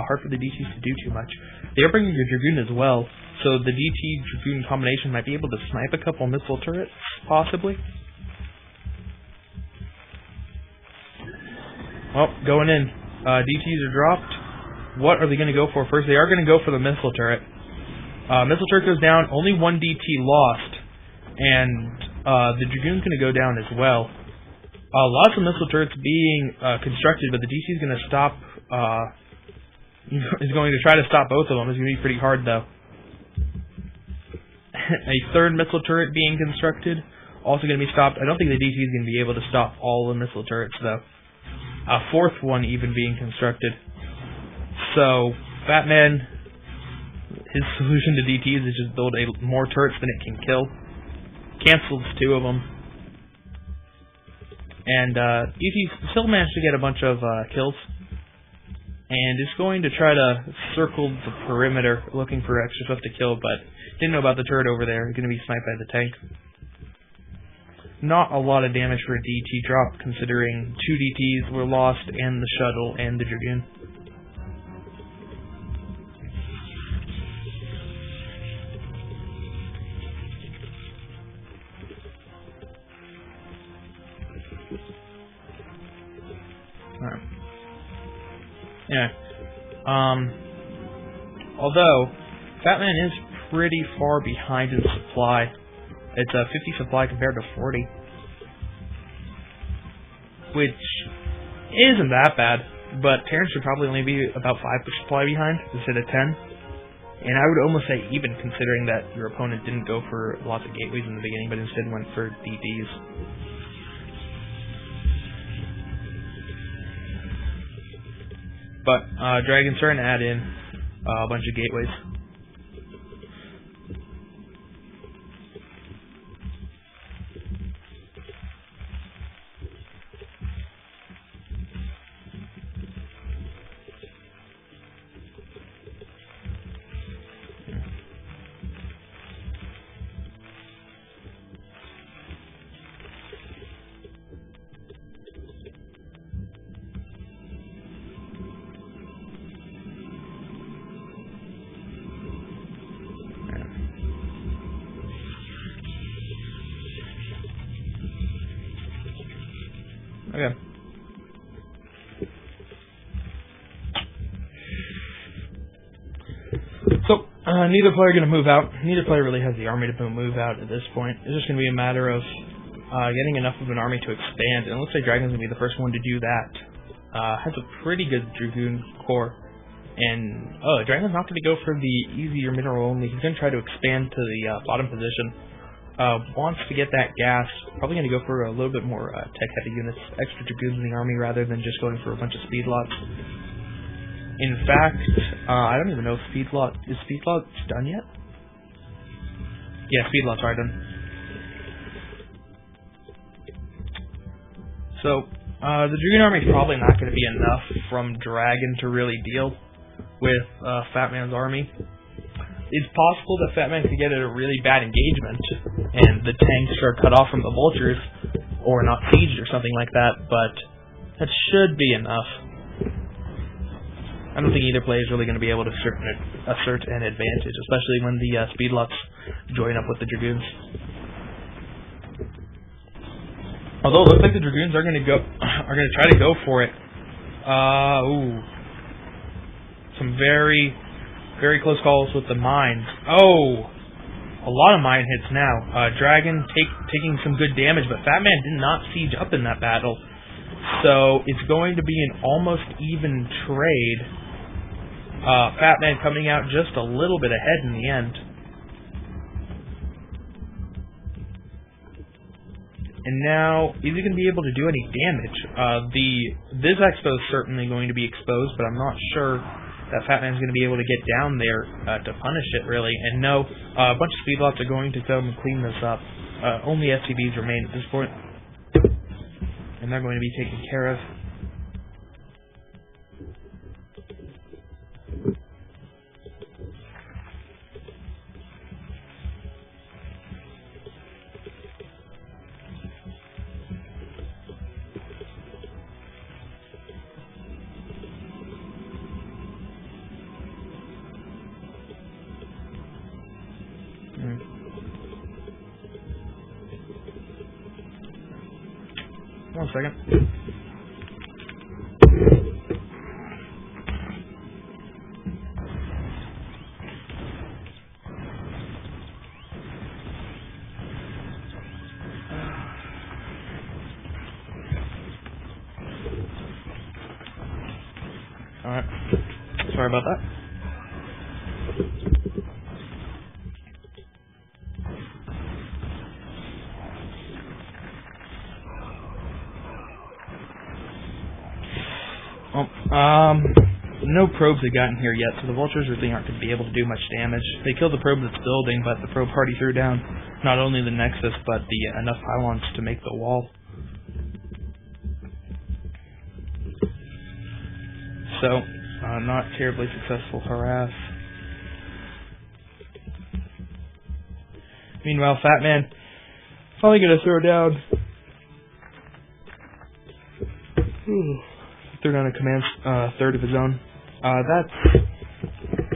hard for the DTs to do too much. They are bringing a Dragoon as well, so the DT-Dragoon combination might be able to snipe a couple missile turrets, possibly. Well, going in. DTs are dropped. What are they going to go for first? They are going to go for the missile turret. Missile turret goes down. Only one DT lost. And the Dragoon's going to go down as well. Lots of missile turrets being constructed, but the DC is going to stop. Is going to try to stop both of them. It's going to be pretty hard, though. a third missile turret being constructed, also going to be stopped. I don't think the DT is going to be able to stop all the missile turrets, though. A fourth one even being constructed. So, Batman, his solution to DTs is just build more turrets than it can kill. Cancels 2 of them. And DT still managed to get a bunch of kills. And is going to try to circle the perimeter looking for extra stuff to kill, but didn't know about the turret over there. Going to be sniped by the tank. Not a lot of damage for a DT drop, considering 2 DTs were lost, and the shuttle, and the Dragoon. Alright. Anyway, although, Batman is pretty far behind in supply. It's a 50 supply compared to 40. Which isn't that bad, but Terrence should probably only be about 5 supply behind instead of 10. And I would almost say even, considering that your opponent didn't go for lots of gateways in the beginning, but instead went for DDs. But Dragon's starting to add in a bunch of gateways. Okay. So, neither player going to move out. Neither player really has the army to move out at this point. It's just going to be a matter of getting enough of an army to expand. And it looks like Dragon's going to be the first one to do that. Has a pretty good Dragoon core. And, Dragon's not going to go for the easier mineral only. He's going to try to expand to the bottom position. Wants to get that gas. Probably going to go for a little bit more tech-heavy units. Extra Dragoons in the army rather than just going for a bunch of speed lots. In fact, I don't even know if is speed lots done yet? Yeah, speed lots are done. So, the Dragoon army is probably not going to be enough from Dragon to really deal with Fat Man's army. It's possible that Fat Man could get a really bad engagement, and the tanks are cut off from the vultures, or not sieged or something like that, but that should be enough. I don't think either player is really going to be able to assert an advantage, especially when the speedlots join up with the Dragoons. Although it looks like the Dragoons are going to try to go for it. Some very close calls with the mines. Oh, a lot of mine hits now. Dragon taking some good damage, but Fat Man did not siege up in that battle. So it's going to be an almost even trade. Fat Man coming out just a little bit ahead in the end. And now, is he going to be able to do any damage? This expo is certainly going to be exposed, but I'm not sure that Fat Man's going to be able to get down there to punish it, really. And no, a bunch of speedlots are going to come and clean this up. Only SCVs remain at this point. And they're going to be taken care of. One second. Alright. Sorry about that. No probes have gotten here yet, so the vultures really aren't going to be able to do much damage. They killed the probe that's building, but the probe already threw down not only the nexus, but the enough pylons to make the wall. So, not terribly successful harass. Meanwhile, Fat Man finally going to throw down. Threw down a command third of his own. I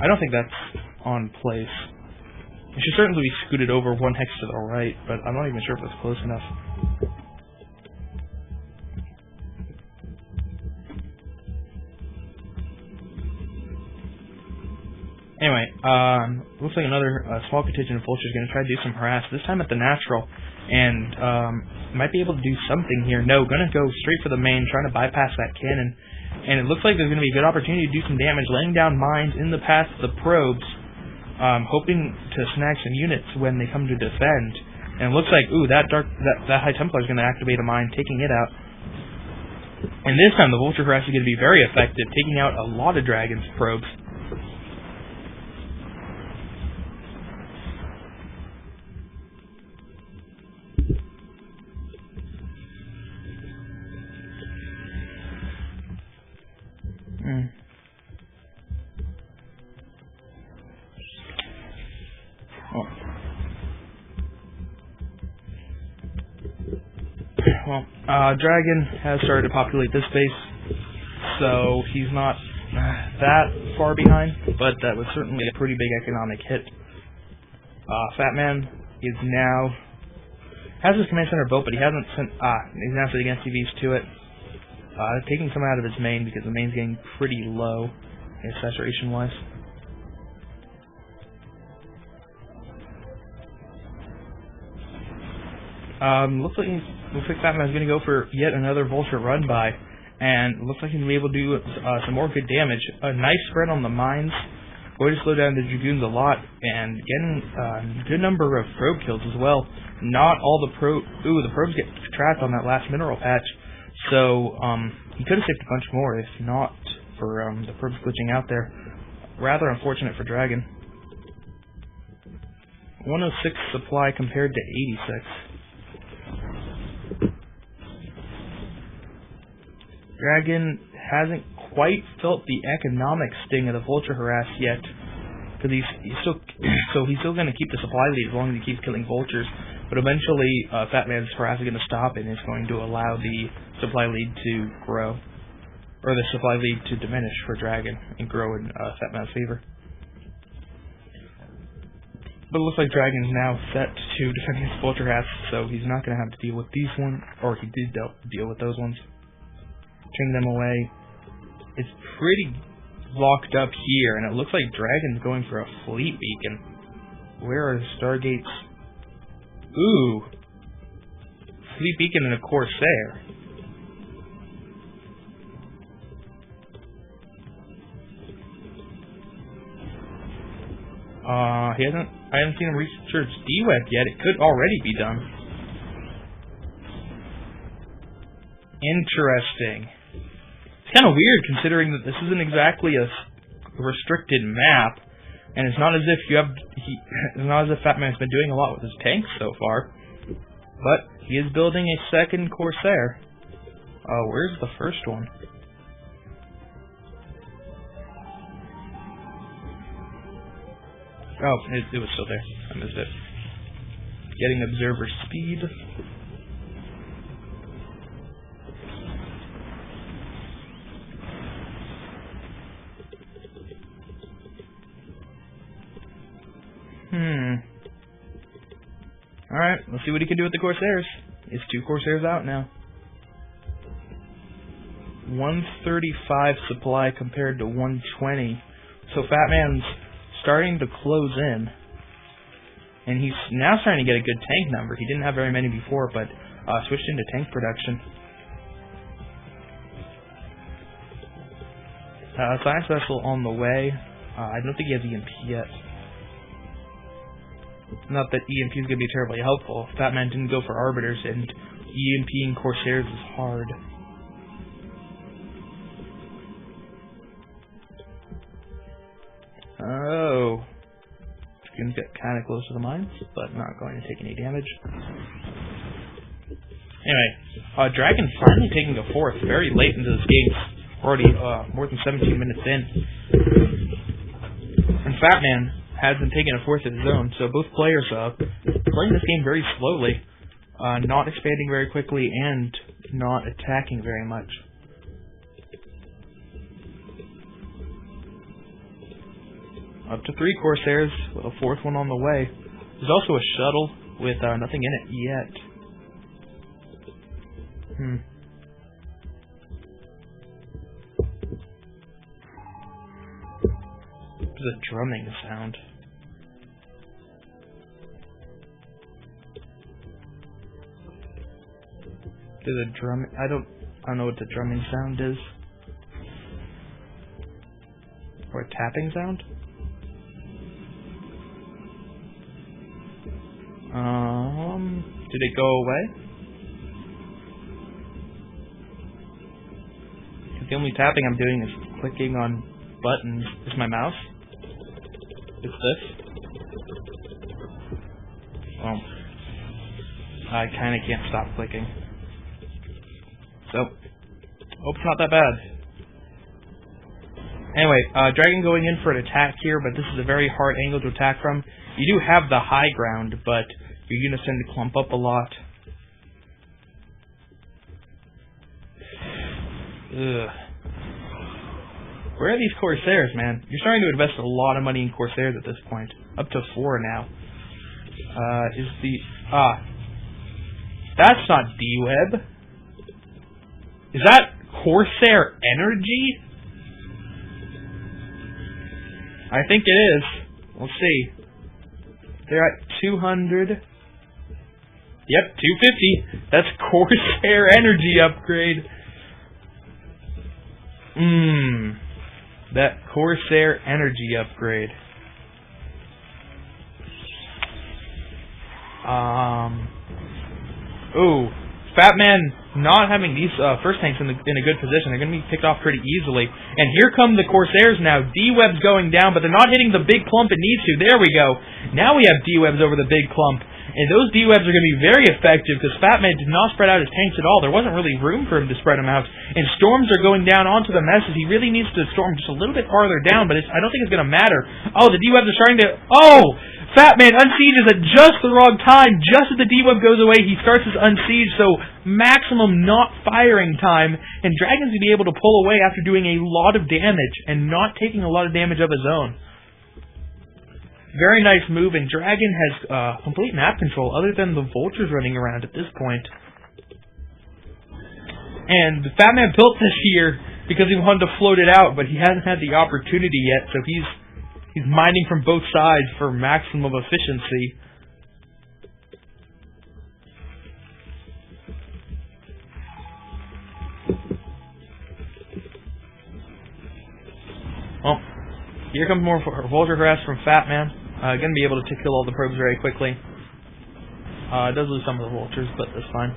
don't think that's on place. It should certainly be scooted over one hex to the right, but I'm not even sure if that's close enough. Anyway, looks like another small contingent of vultures is going to try to do some harass, this time at the natural, and might be able to do something here. No, going to go straight for the main, trying to bypass that cannon. And it looks like there's going to be a good opportunity to do some damage, laying down mines in the path of the probes, hoping to snag some units when they come to defend. And it looks like, ooh, that High Templar is going to activate a mine, taking it out. And this time the Vulture Harass is going to be very effective, taking out a lot of Dragon's probes. Dragon has started to populate this base, so he's not that far behind, but that was certainly a pretty big economic hit. Fat Man is now has his command center built, but he hasn't sent he's now sending SCVs to it, taking some out of his main because the main's getting pretty low saturation wise. Looks like Fat Man's going to go for yet another Vulture run by, and looks like he's going to be able to do some more good damage. A nice spread on the mines, going to slow down the Dragoons a lot, and getting a good number of probe kills as well. Not all the the probes get trapped on that last mineral patch, so he could have saved a bunch more if not for the probes glitching out there. Rather unfortunate for Dragon. 106 supply compared to 86. Dragon hasn't quite felt the economic sting of the Vulture Harass yet, because he's still going to keep the supply lead as long as he keeps killing vultures. But eventually, Fat Man's harass is going to stop and is going to allow the supply lead to grow, or the supply lead to diminish for Dragon and grow in Fat Man's favor. But it looks like Dragon's now set to defend his Vulture Harass, so he's not going to have to deal with these ones, or he did deal with those ones. Turning them away. It's pretty locked up here, and it looks like Dragon's going for a fleet beacon. Where are the Stargates? Ooh! Fleet beacon and a Corsair. I haven't seen him research D-Web yet. It could already be done. Interesting. It's kind of weird considering that this isn't exactly a restricted map, and it's not as if it's not as if Fat Man's been doing a lot with his tanks so far. But he is building a second Corsair. Where's the first one? Oh, it was still there. I missed it. Getting observer speed. Alright, let's see what he can do with the Corsairs. It's 2 Corsairs out now. 135 supply compared to 120. So Fat Man's starting to close in. And he's now starting to get a good tank number. He didn't have very many before, but switched into tank production. Science Vessel on the way. I don't think he has EMP yet. Not that EMP is going to be terribly helpful. Fat Man didn't go for Arbiters, and EMPing Corsairs is hard. kind of close to the mines, but not going to take any damage. Anyway, Dragon finally taking a fourth very late into this game. Already more than 17 minutes in. And Fat Man hasn't taken a fourth of his own, so both players playing this game very slowly, not expanding very quickly, and not attacking very much. Up to 3 Corsairs, with a 4th one on the way. There's also a shuttle with nothing in it yet. There's a drumming sound. There's a drum. I don't know what the drumming sound is. Or a tapping sound? Did it go away? The only tapping I'm doing is clicking on buttons. Is my mouse? It's this? Well, I kinda can't stop clicking. So, hope it's not that bad. Anyway, Dragon going in for an attack here, but this is a very hard angle to attack from. You do have the high ground, but your units tend to clump up a lot. Ugh. Where are these Corsairs, man? You're starting to invest a lot of money in Corsairs at this point. Up to 4 now. That's not D-Web. Is that Corsair Energy? I think it is. We'll see. They're at 200. Yep, 250. That's Corsair Energy upgrade. That Corsair Energy upgrade. Ooh, Fat Man not having these first tanks in a good position. They're going to be picked off pretty easily. And here come the Corsairs now. D-Web's going down, but they're not hitting the big clump it needs to. There we go. Now we have D-Webs over the big clump. And those D-Webs are going to be very effective because Fat Man did not spread out his tanks at all. There wasn't really room for him to spread them out. And storms are going down onto the messes. He really needs to storm just a little bit farther down, but I don't think it's going to matter. Oh, the D-Webs are starting to... Oh! Fat Man unsieges at just the wrong time. Just as the D-Web goes away, he starts his unsiege, so maximum not firing time. And Dragon's going to be able to pull away after doing a lot of damage and not taking a lot of damage of his own. Very nice move, and Dragon has complete map control other than the vultures running around at this point. And the Fat Man built this here because he wanted to float it out, but he hasn't had the opportunity yet, so he's mining from both sides for maximum efficiency. Well, here comes more vulture harass from Fat Man. Gonna be able to kill all the probes very quickly. It does lose some of the vultures, but that's fine.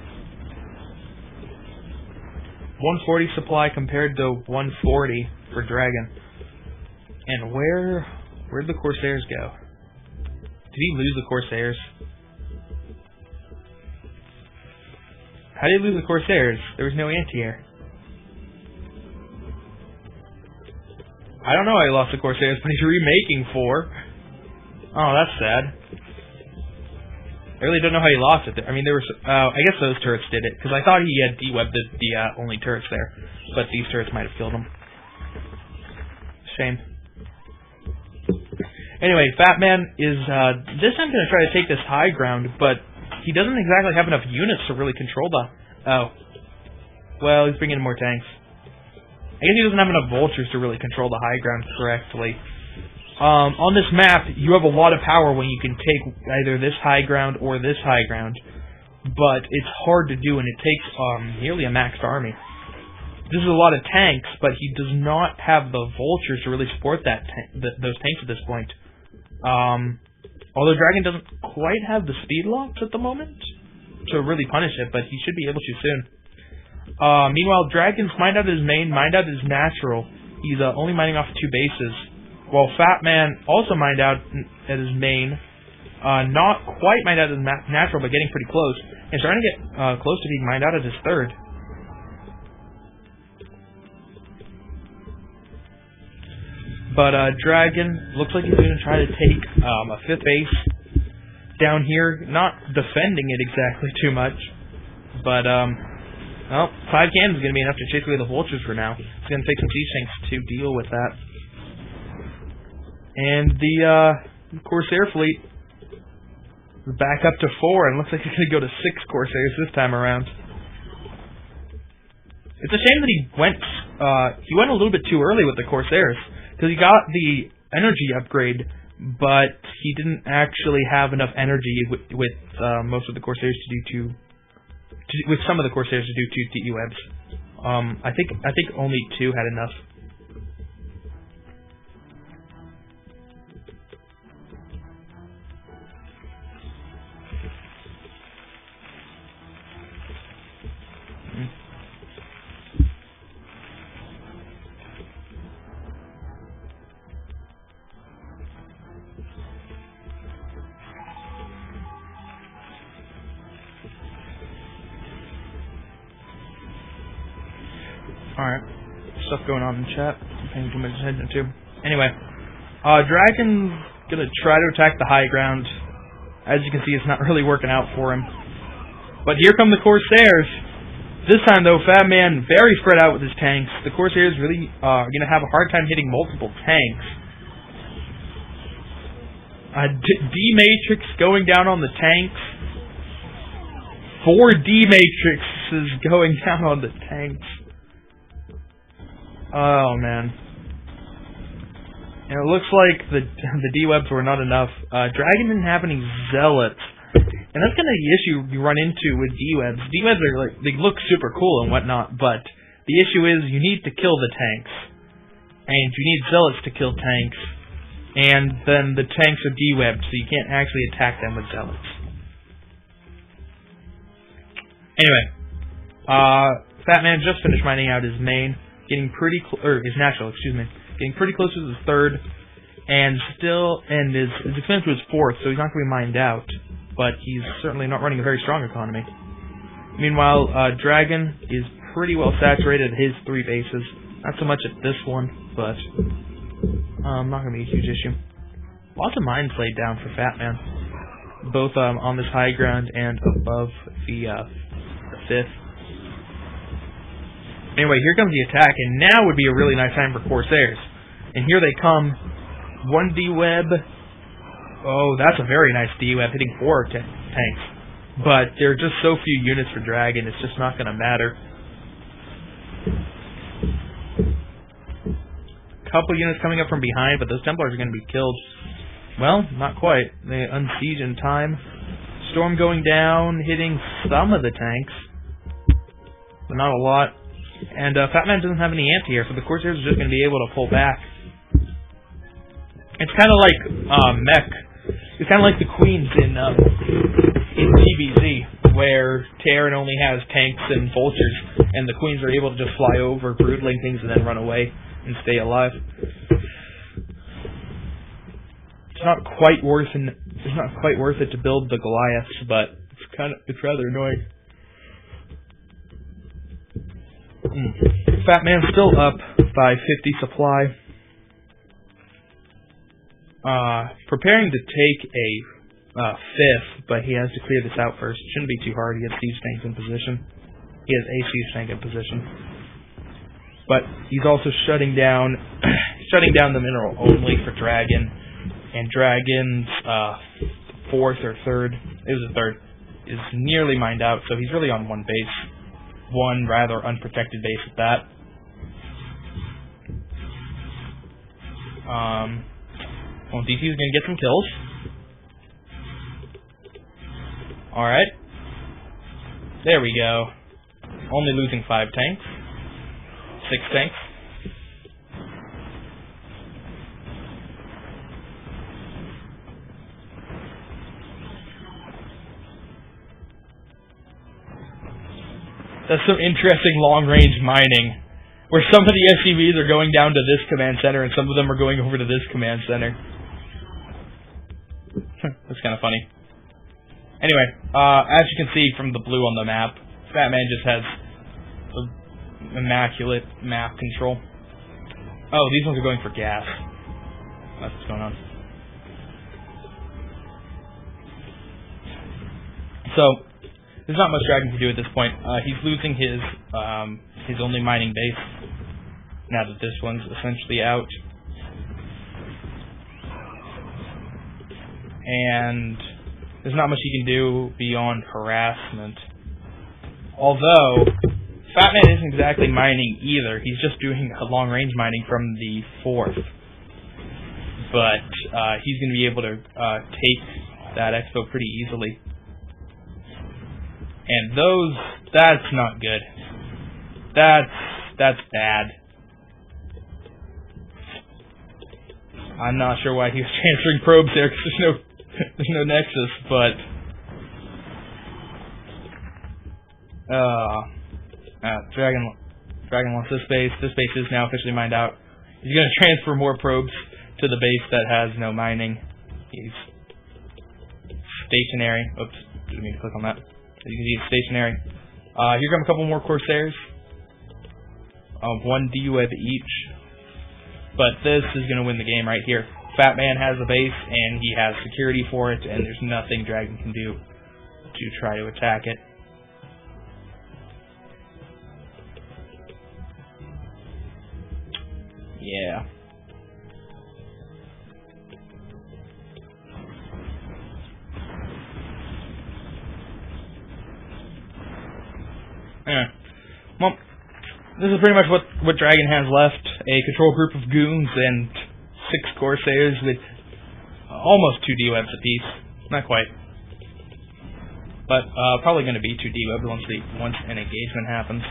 140 supply compared to 140 for Dragon. And where'd the Corsairs go? Did he lose the Corsairs? How did he lose the Corsairs? There was no anti-air. I don't know how he lost the Corsairs, but he's remaking 4. Oh, that's sad. I really don't know how he lost it. I mean, there was... I guess those turrets did it, because I thought he had D-Webbed the only turrets there. But these turrets might have killed him. Shame. Anyway, Fat Man is this time going to try to take this high ground, but he doesn't exactly have enough units to really control the... Oh. Well, he's bringing in more tanks. I guess he doesn't have enough vultures to really control the high ground correctly. On this map, you have a lot of power when you can take either this high ground or this high ground, but it's hard to do, and it takes nearly a maxed army. This is a lot of tanks, but he does not have the vultures to really support those tanks at this point. Although Dragon doesn't quite have the speed locks at the moment to really punish it, but he should be able to soon. Meanwhile, Dragon's mined out his main, mined out his natural. He's only mining off 2 bases, while Fat Man also mined out at his main, Not quite mined out as natural, but getting pretty close. And starting to get close to being mined out at his third. But Dragon looks like he's going to try to take a fifth base down here. Not defending it exactly too much. But, well, 5 cannons is going to be enough to chase away the vultures for now. It's going to take some siege tanks to deal with that. And the Corsair fleet is back up to 4, and looks like it's going to go to 6 Corsairs this time around. It's a shame that he went a little bit too early with the Corsairs, because he got the energy upgrade, but he didn't actually have enough energy with most of the Corsairs with some of the Corsairs to do 2 TE webs. I think only 2 had enough. Alright, stuff going on in the chat, I'm paying too much attention to. Anyway, Dragon's gonna try to attack the high ground. As you can see, it's not really working out for him. But here come the Corsairs. This time though, Fat Man very spread out with his tanks. The Corsairs really are gonna have a hard time hitting multiple tanks. D-Matrix going down on the tanks. 4 D-Matrixes going down on the tanks. Oh man. And it looks like the D-webs were not enough. Dragon didn't have any zealots. And that's kind of the issue you run into with D-webs. D-webs are like, they look super cool and whatnot, but the issue is you need to kill the tanks. And you need zealots to kill tanks. And then the tanks are D-webbed, so you can't actually attack them with zealots. Anyway, Fat Man just finished mining out his main. Getting pretty his natural, getting pretty close to his third, and his defense was 4th, so he's not going to be mined out, but he's certainly not running a very strong economy. Meanwhile, Dragon is pretty well saturated at his 3 bases, not so much at this one, but not going to be a huge issue. Lots of mines laid down for Fat Man, both on this high ground and above the 5th. Anyway, here comes the attack, and now would be a really nice time for Corsairs. And here they come. 1 D-web. Oh, that's a very nice D-web, hitting 4 tanks. But there are just so few units for Dragon, it's just not going to matter. Couple units coming up from behind, but those Templars are going to be killed. Well, not quite. They unsiege in time. Storm going down, hitting some of the tanks, but not a lot. And Fat Man doesn't have any anti-air, so the Corsairs are just going to be able to pull back. It's kind of like mech. It's kind of like the Queens in DBZ, where Terran only has tanks and vultures, and the Queens are able to just fly over, broodling things, and then run away and stay alive. It's not quite worth it to build the Goliaths, but it's rather annoying. Fat Man's still up by 50 supply. Preparing to take a 5th, but he has to clear this out first. Shouldn't be too hard. He has siege tanks in position. He has a siege tank in position. But he's also shutting down the mineral only for Dragon. And Dragon's 4th or 3rd, it was a 3rd, is nearly mined out, so he's really on 1 base. 1 rather unprotected base at that. Well, DC is going to get some kills. Alright. There we go. Only losing 5 tanks. 6 tanks. That's some interesting long-range mining, where some of the SCVs are going down to this command center, and some of them are going over to this command center. That's kind of funny. Anyway, as you can see from the blue on the map, Fat Man just has immaculate map control. Oh, these ones are going for gas. That's what's going on. So, there's not much Dragon can do at this point. He's losing his only mining base, now that this one's essentially out. And there's not much he can do beyond harassment. Although, Fat Man isn't exactly mining either. He's just doing a long-range mining from the 4th. But he's going to be able to take that expo pretty easily. And that's not good. That's bad. I'm not sure why he was transferring probes there, because there's no nexus, but Dragon wants this base. This base is now officially mined out. He's going to transfer more probes to the base that has no mining. He's stationary. Oops, didn't mean to click on that. As you can see, it's stationary. Here come a couple more Corsairs. 1 D-Web each. But this is going to win the game right here. Fat Man has a base, and he has security for it, and there's nothing Dragon can do to try to attack it. Yeah. Well, this is pretty much what Dragon has left. A control group of goons and 6 Corsairs with almost 2 D-Webs apiece. Not quite. But probably going to be 2 D-Webs once an engagement happens.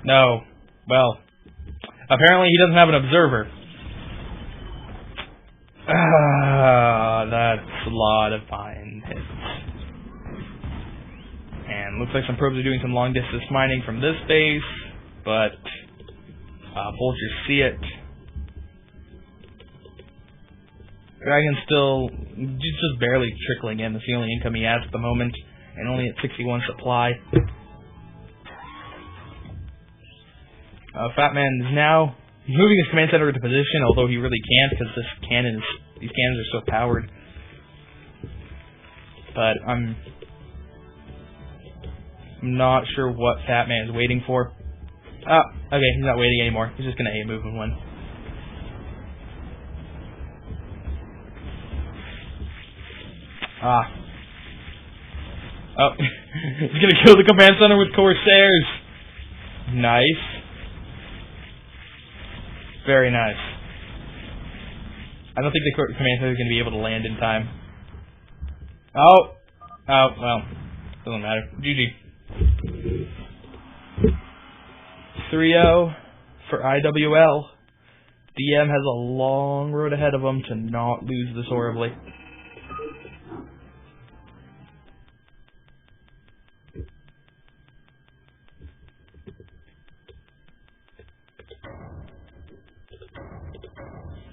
No. Well, apparently he doesn't have an observer. That's a lot of fine hits. And looks like some probes are doing some long distance mining from this base, but Vultures see it. Dragon's still just barely trickling in. That's the only income he has at the moment, and only at 61 supply. Fat Man is now moving his command center into position, although he really can't because these cannons are so powered. But I'm not sure what Fat Man is waiting for. Okay, he's not waiting anymore. He's just going to A-move and win. Oh, he's going to kill the command center with Corsairs. Nice. Very nice. I don't think the command center is going to be able to land in time. Oh, well, doesn't matter. GG. 3-0 for IWL. DM has a long road ahead of him to not lose this horribly.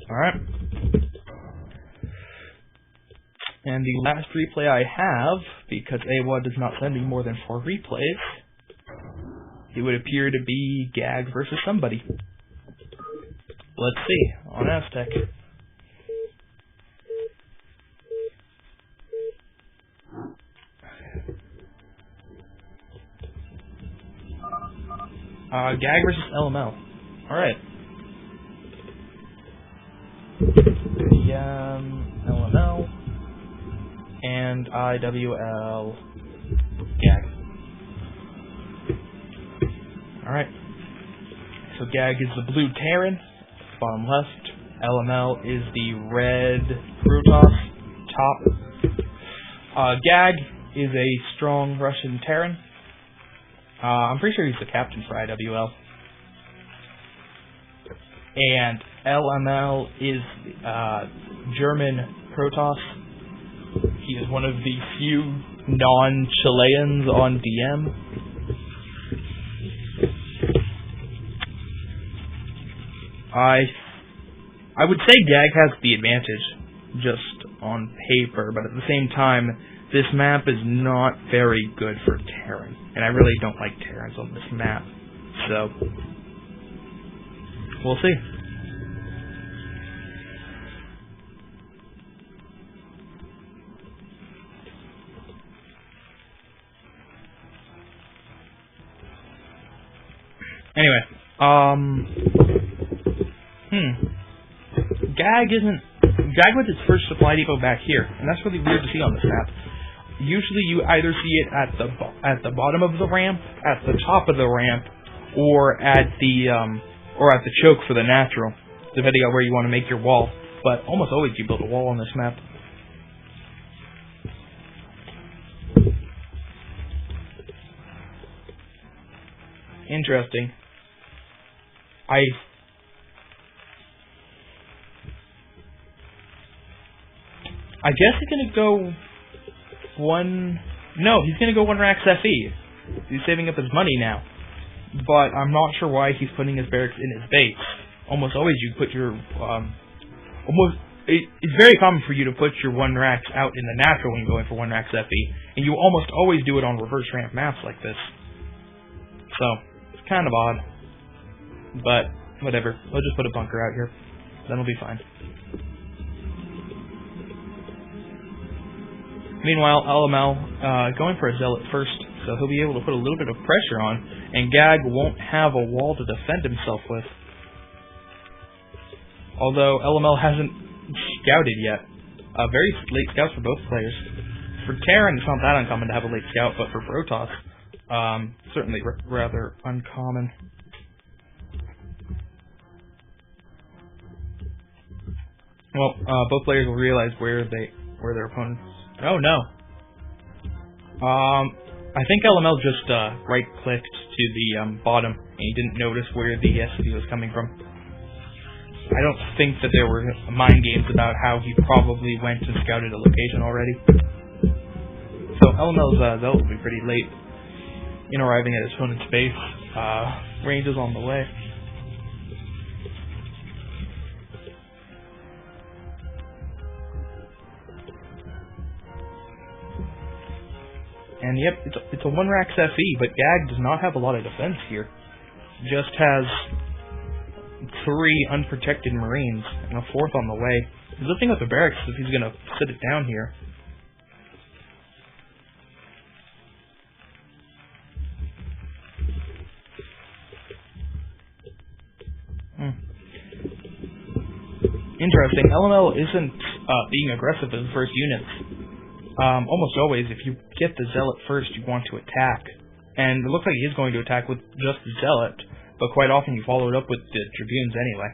Alright. And the last replay I have, because AWOD does not send me more than 4 replays, it would appear to be Gag versus somebody. Let's see, on Aztec. Gag versus LML. Alright. LML and IWL Gag. Alright. So Gag is the blue Terran, bottom left. LML is the red Protoss, top. Gag is a strong Russian Terran. I'm pretty sure he's the captain for IWL. And LML is German Protoss. He is one of the few non-Chileans on DM. I would say Gag has the advantage, just on paper, but at the same time, this map is not very good for Terran, and I really don't like Terrans on this map, so we'll see. Anyway, Gag with its first supply depot back here, and that's really weird to see on this map. Usually, you either see it at the bottom of the ramp, at the top of the ramp, or at the choke for the natural, depending on where you want to make your wall. But almost always you build a wall on this map. Interesting. I guess he's gonna go one. No, he's gonna go 1 Rax FE. He's saving up his money now. But I'm not sure why he's putting his barracks in his base. Almost always you put your it's very common for you to put your 1 Rax out in the natural when you're going for 1 Rax FE, and you almost always do it on reverse ramp maps like this. So it's kind of odd. But whatever. We'll just put a bunker out here. Then we'll be fine. Meanwhile, LML going for a Zealot first, so he'll be able to put a little bit of pressure on, and Gag won't have a wall to defend himself with. Although LML hasn't scouted yet. Very late scouts for both players. For Terran, it's not that uncommon to have a late scout, but for Protoss, certainly rather uncommon. Well, both players will realize where their opponents. Oh no. I think LML just right-clicked to the bottom, and he didn't notice where the SCV was coming from. I don't think that there were mind games about how he probably went and scouted a location already. So LML's Zealot will be pretty late in arriving at his opponent's base. Range is on the way. And yep, it's a 1 Rax FE, but Gag does not have a lot of defense here. Just has 3 unprotected Marines and a 4th on the way. He's lifting up the barracks if he's gonna sit it down here. Interesting. LML isn't being aggressive in the first units. Almost always, if you get the Zealot first, you want to attack. And it looks like he is going to attack with just the Zealot, but quite often you follow it up with the Dragoons anyway.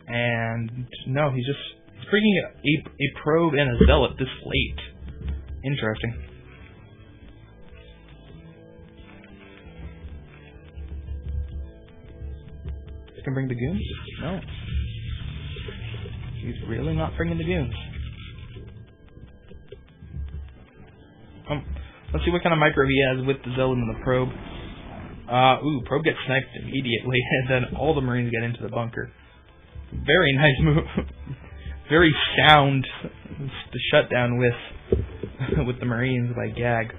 And no, he's bringing a probe and a Zealot this late. Interesting. He's gonna bring the goons? No. He's really not bringing the goons. Let's see what kind of micro he has with the Zealot and the probe. Probe gets sniped immediately, and then all the Marines get into the bunker. Very nice move. Very sound to shut down with the Marines by Gag.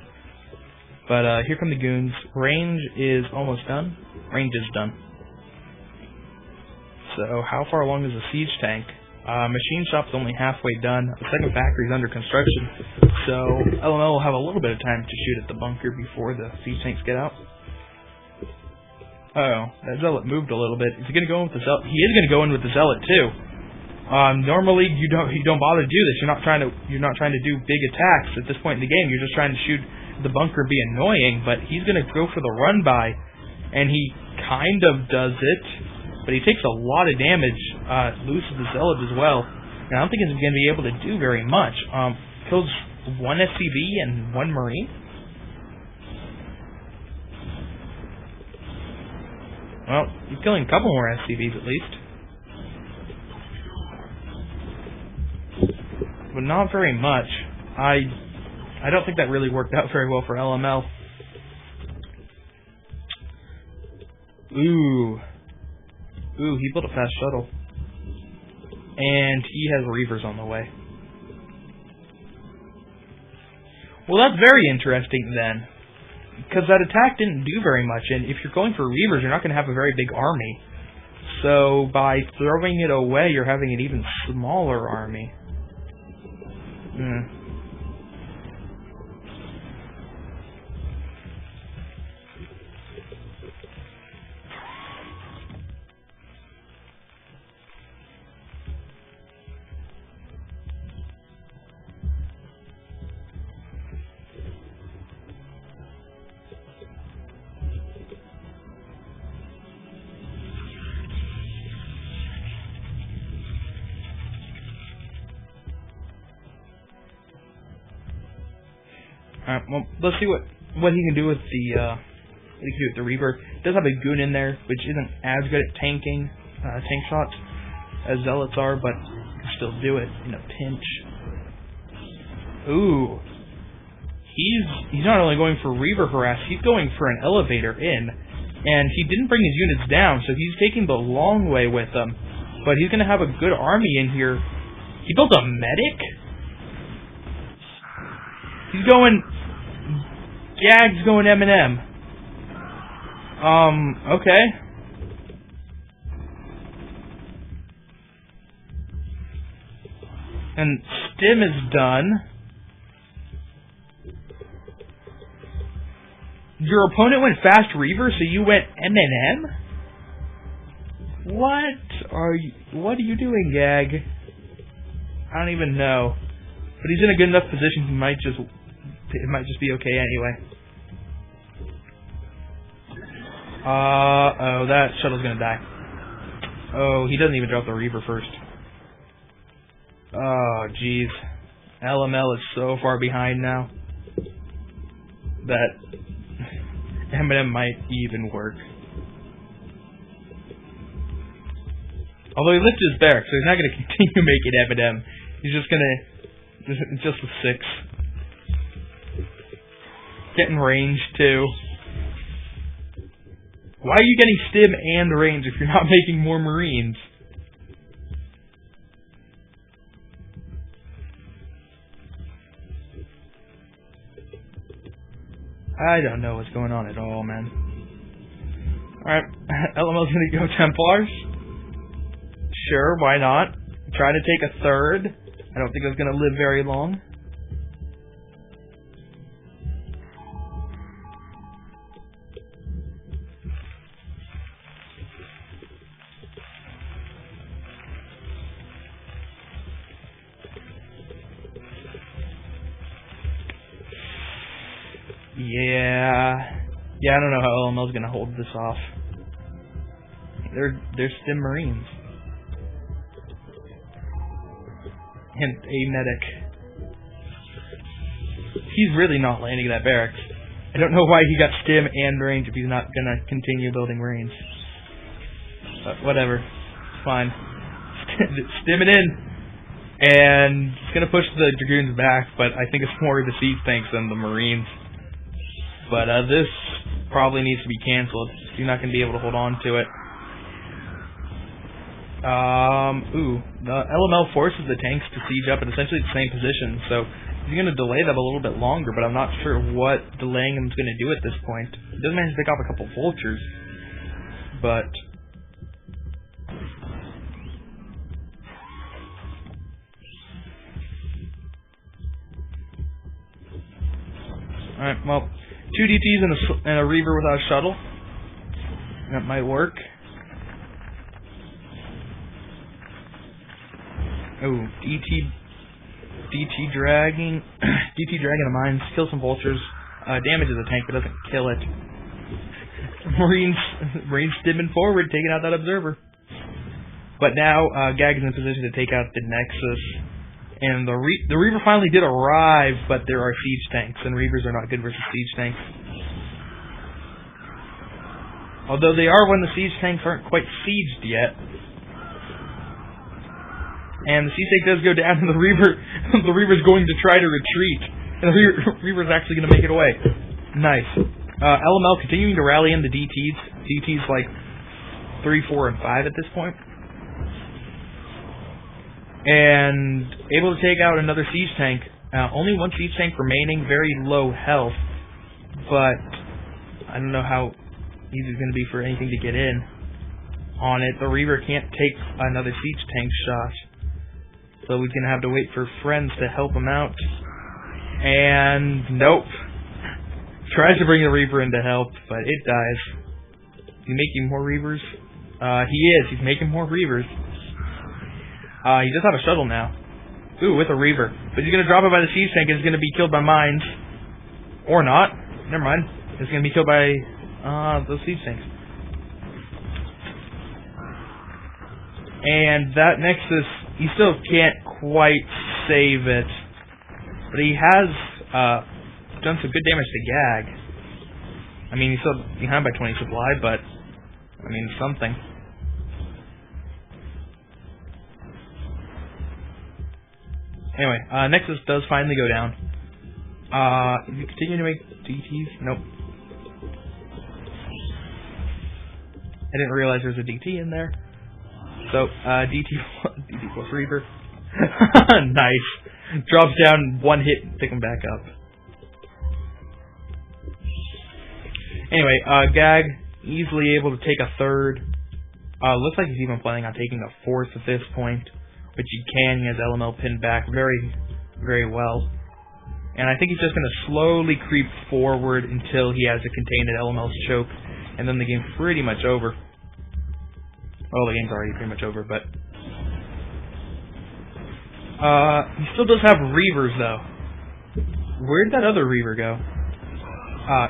But here come the goons. Range is almost done. Range is done. So how far along is the siege tank? Machine shop's only halfway done. The second factory is under construction, so LML will have a little bit of time to shoot at the bunker before the siege tanks get out. Oh, that Zealot moved a little bit. Is he going to go in with the Zealot? He is going to go in with the Zealot too. Normally you don't bother to do this. You're not trying to do big attacks at this point in the game. You're just trying to shoot the bunker, be annoying. But he's going to go for the run by, and he kind of does it. But he takes a lot of damage, loses the Zealot as well. And I don't think he's going to be able to do very much. Kills 1 SCV and 1 Marine. Well, he's killing a couple more SCVs at least. But not very much. I don't think that really worked out very well for LML. Ooh, he built a fast shuttle. And he has Reavers on the way. Well, that's very interesting then. Because that attack didn't do very much, and if you're going for Reavers, you're not going to have a very big army. So, by throwing it away, you're having an even smaller army. Alright, well, let's see what he can do with the Reaver. He does have a Goon in there, which isn't as good at tanking tank shots as Zealots are, but he can still do it in a pinch. Ooh. He's not only going for Reaver harass, he's going for an elevator in. And he didn't bring his units down, so he's taking the long way with them. But he's going to have a good army in here. He built a medic? He's going... Gag's going M&M. Okay. And Stim is done. Your opponent went Fast Reaver, so you went M&M? What are you doing, Gag? I don't even know. But he's in a good enough position, it might just be okay anyway. Oh, that shuttle's gonna die. Oh, he doesn't even drop the Reaver first. Oh, jeez. LML is so far behind now that M&M might even work. Although he lifted his barracks, so he's not gonna continue making M&M. He's just gonna just the 6. Getting range too. Why are you getting Stim and range if you're not making more Marines? I don't know what's going on at all, man. Alright, LML's gonna go Templars. Sure, why not? Try to take a third. I don't think it's gonna live very long. Yeah, I don't know how LML's gonna hold this off. They're Stim Marines. And a medic. He's really not landing that barracks. I don't know why he got Stim and range if he's not gonna continue building Marines. But whatever. It's fine. Stim it in. And it's gonna push the Dragoons back, but I think it's more the siege tanks than the Marines. But this probably needs to be cancelled. You're not going to be able to hold on to it. The LML forces the tanks to siege up at essentially the same position, so he's going to delay them a little bit longer, but I'm not sure what delaying him is going to do at this point. He does manage to pick off a couple vultures, but... Alright, well... 2 DTs and a Reaver without a shuttle. That might work. Oh, DT dragging a mine, kill some vultures, damages a tank but doesn't kill it. Marines stimming forward, taking out that observer. But now Gag is in a position to take out the Nexus. And the Reaver finally did arrive, but there are siege tanks, and Reavers are not good versus siege tanks. Although they are when the siege tanks aren't quite sieged yet. And the siege tank does go down, and the Reaver's going to try to retreat. And the Reaver's actually going to make it away. Nice. LML continuing to rally in the DTs. DTs like 3, 4, and 5 at this point. and able to take out another siege tank. Only one siege tank remaining, very low health, but I don't know how easy it's going to be for anything to get in on it. The Reaver can't take another siege tank shot, so we're going to have to wait for friends to help him out. And nope. Tries to bring the Reaver in to help, but it dies. Is he making more Reavers? He is. He's making more Reavers. He does have a shuttle now. Ooh, with a Reaver. But he's going to drop it by the siege tank and it's going to be killed by mines. Or not. Never mind. It's going to be killed by those siege tanks. And that Nexus, he still can't quite save it. But he has done some good damage to Gag. I mean, he's still behind by 20 supply, but, I mean, something. Anyway, Nexus does finally go down. You continue to make DTs? Nope. I didn't realize there was a DT in there. So, DT plus Reaver. Nice. Drops down one hit, pick him back up. Anyway, Gag easily able to take a third. Looks like he's even planning on taking a fourth at this point, which he can. He has LML pinned back very, very well. And I think he's just going to slowly creep forward until he has to contain an LML's choke, and then the game's pretty much over. Well, the game's already pretty much over, but... he still does have Reavers, though. Where'd that other Reaver go?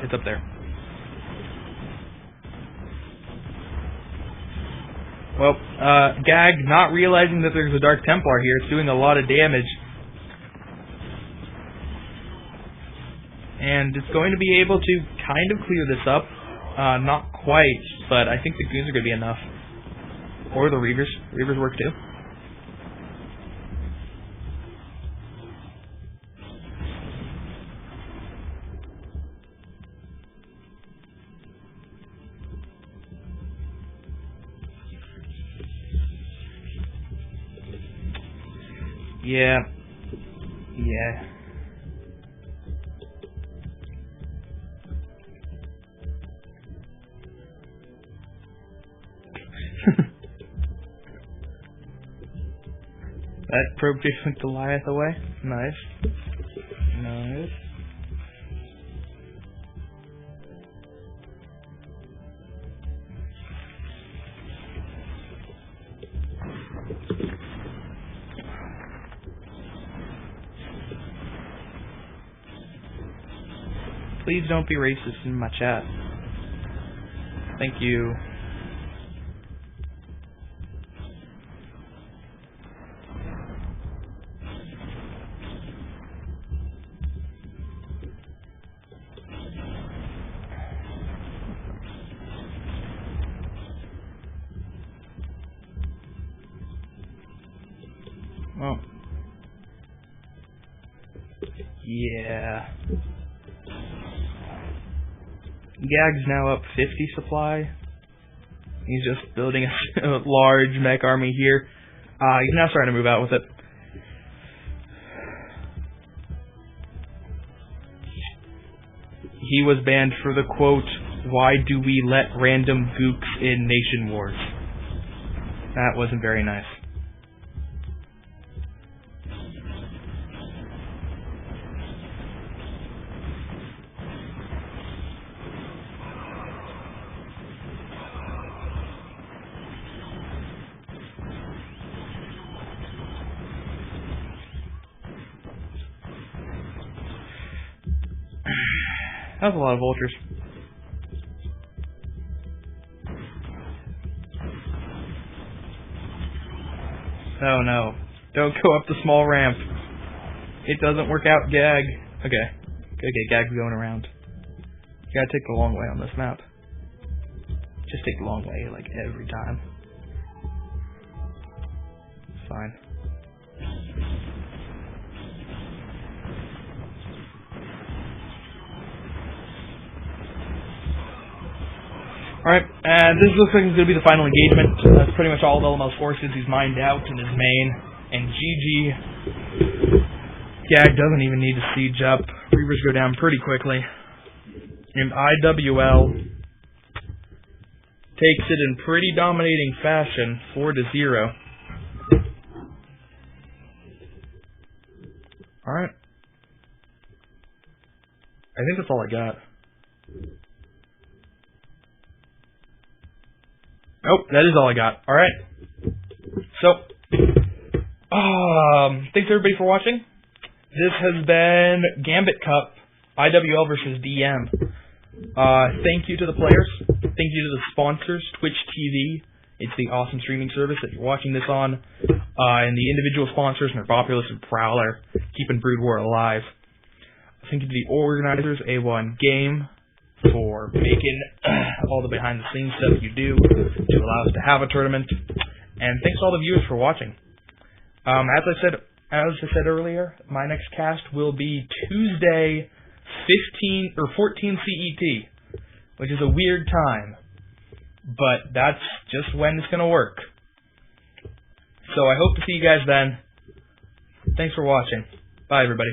It's up there. Well, Gag, not realizing that there's a Dark Templar here, it's doing a lot of damage. And it's going to be able to kind of clear this up. Not quite, but I think the goons are going to be enough. Or the Reavers. Reavers work too. Yeah. Yeah. That probe took Goliath away. Nice. Nice. Please don't be racist in my chat. Thank you. Well, yeah. Gag's now up 50 supply. He's just building a large mech army here. He's now starting to move out with it. He was banned for the quote, "Why do we let random gooks in nation wars?" That wasn't very nice. That was a lot of vultures. Oh no. Don't go up the small ramp. It doesn't work out, Gag. Okay. Okay, Gag's going around. You gotta take the long way on this map. Just take the long way, like, every time. It's fine. Alright, and this looks like it's going to be the final engagement. That's pretty much all of LML's forces. He's mined out in his main, And GG. Gag doesn't even need to siege up. Reavers go down pretty quickly. And IWL takes it in pretty dominating fashion, 4-0. Alright. I think that's all I got. Nope, that is all I got. Alright. So, thanks everybody for watching. This has been Gambit Cup, IWL versus DM. Thank you to the players. Thank you to the sponsors, Twitch TV. It's the awesome streaming service that you're watching this on. And the individual sponsors, Nervopolis and Prowler, keeping Brood War alive. Thank you to the organizers, A1 Game, for making all the behind-the-scenes stuff you do to allow us to have a tournament. And thanks to all the viewers for watching. As I said earlier, my next cast will be Tuesday, 14 CET, which is a weird time, but that's just when it's going to work. So I hope to see you guys then. Thanks for watching. Bye, everybody.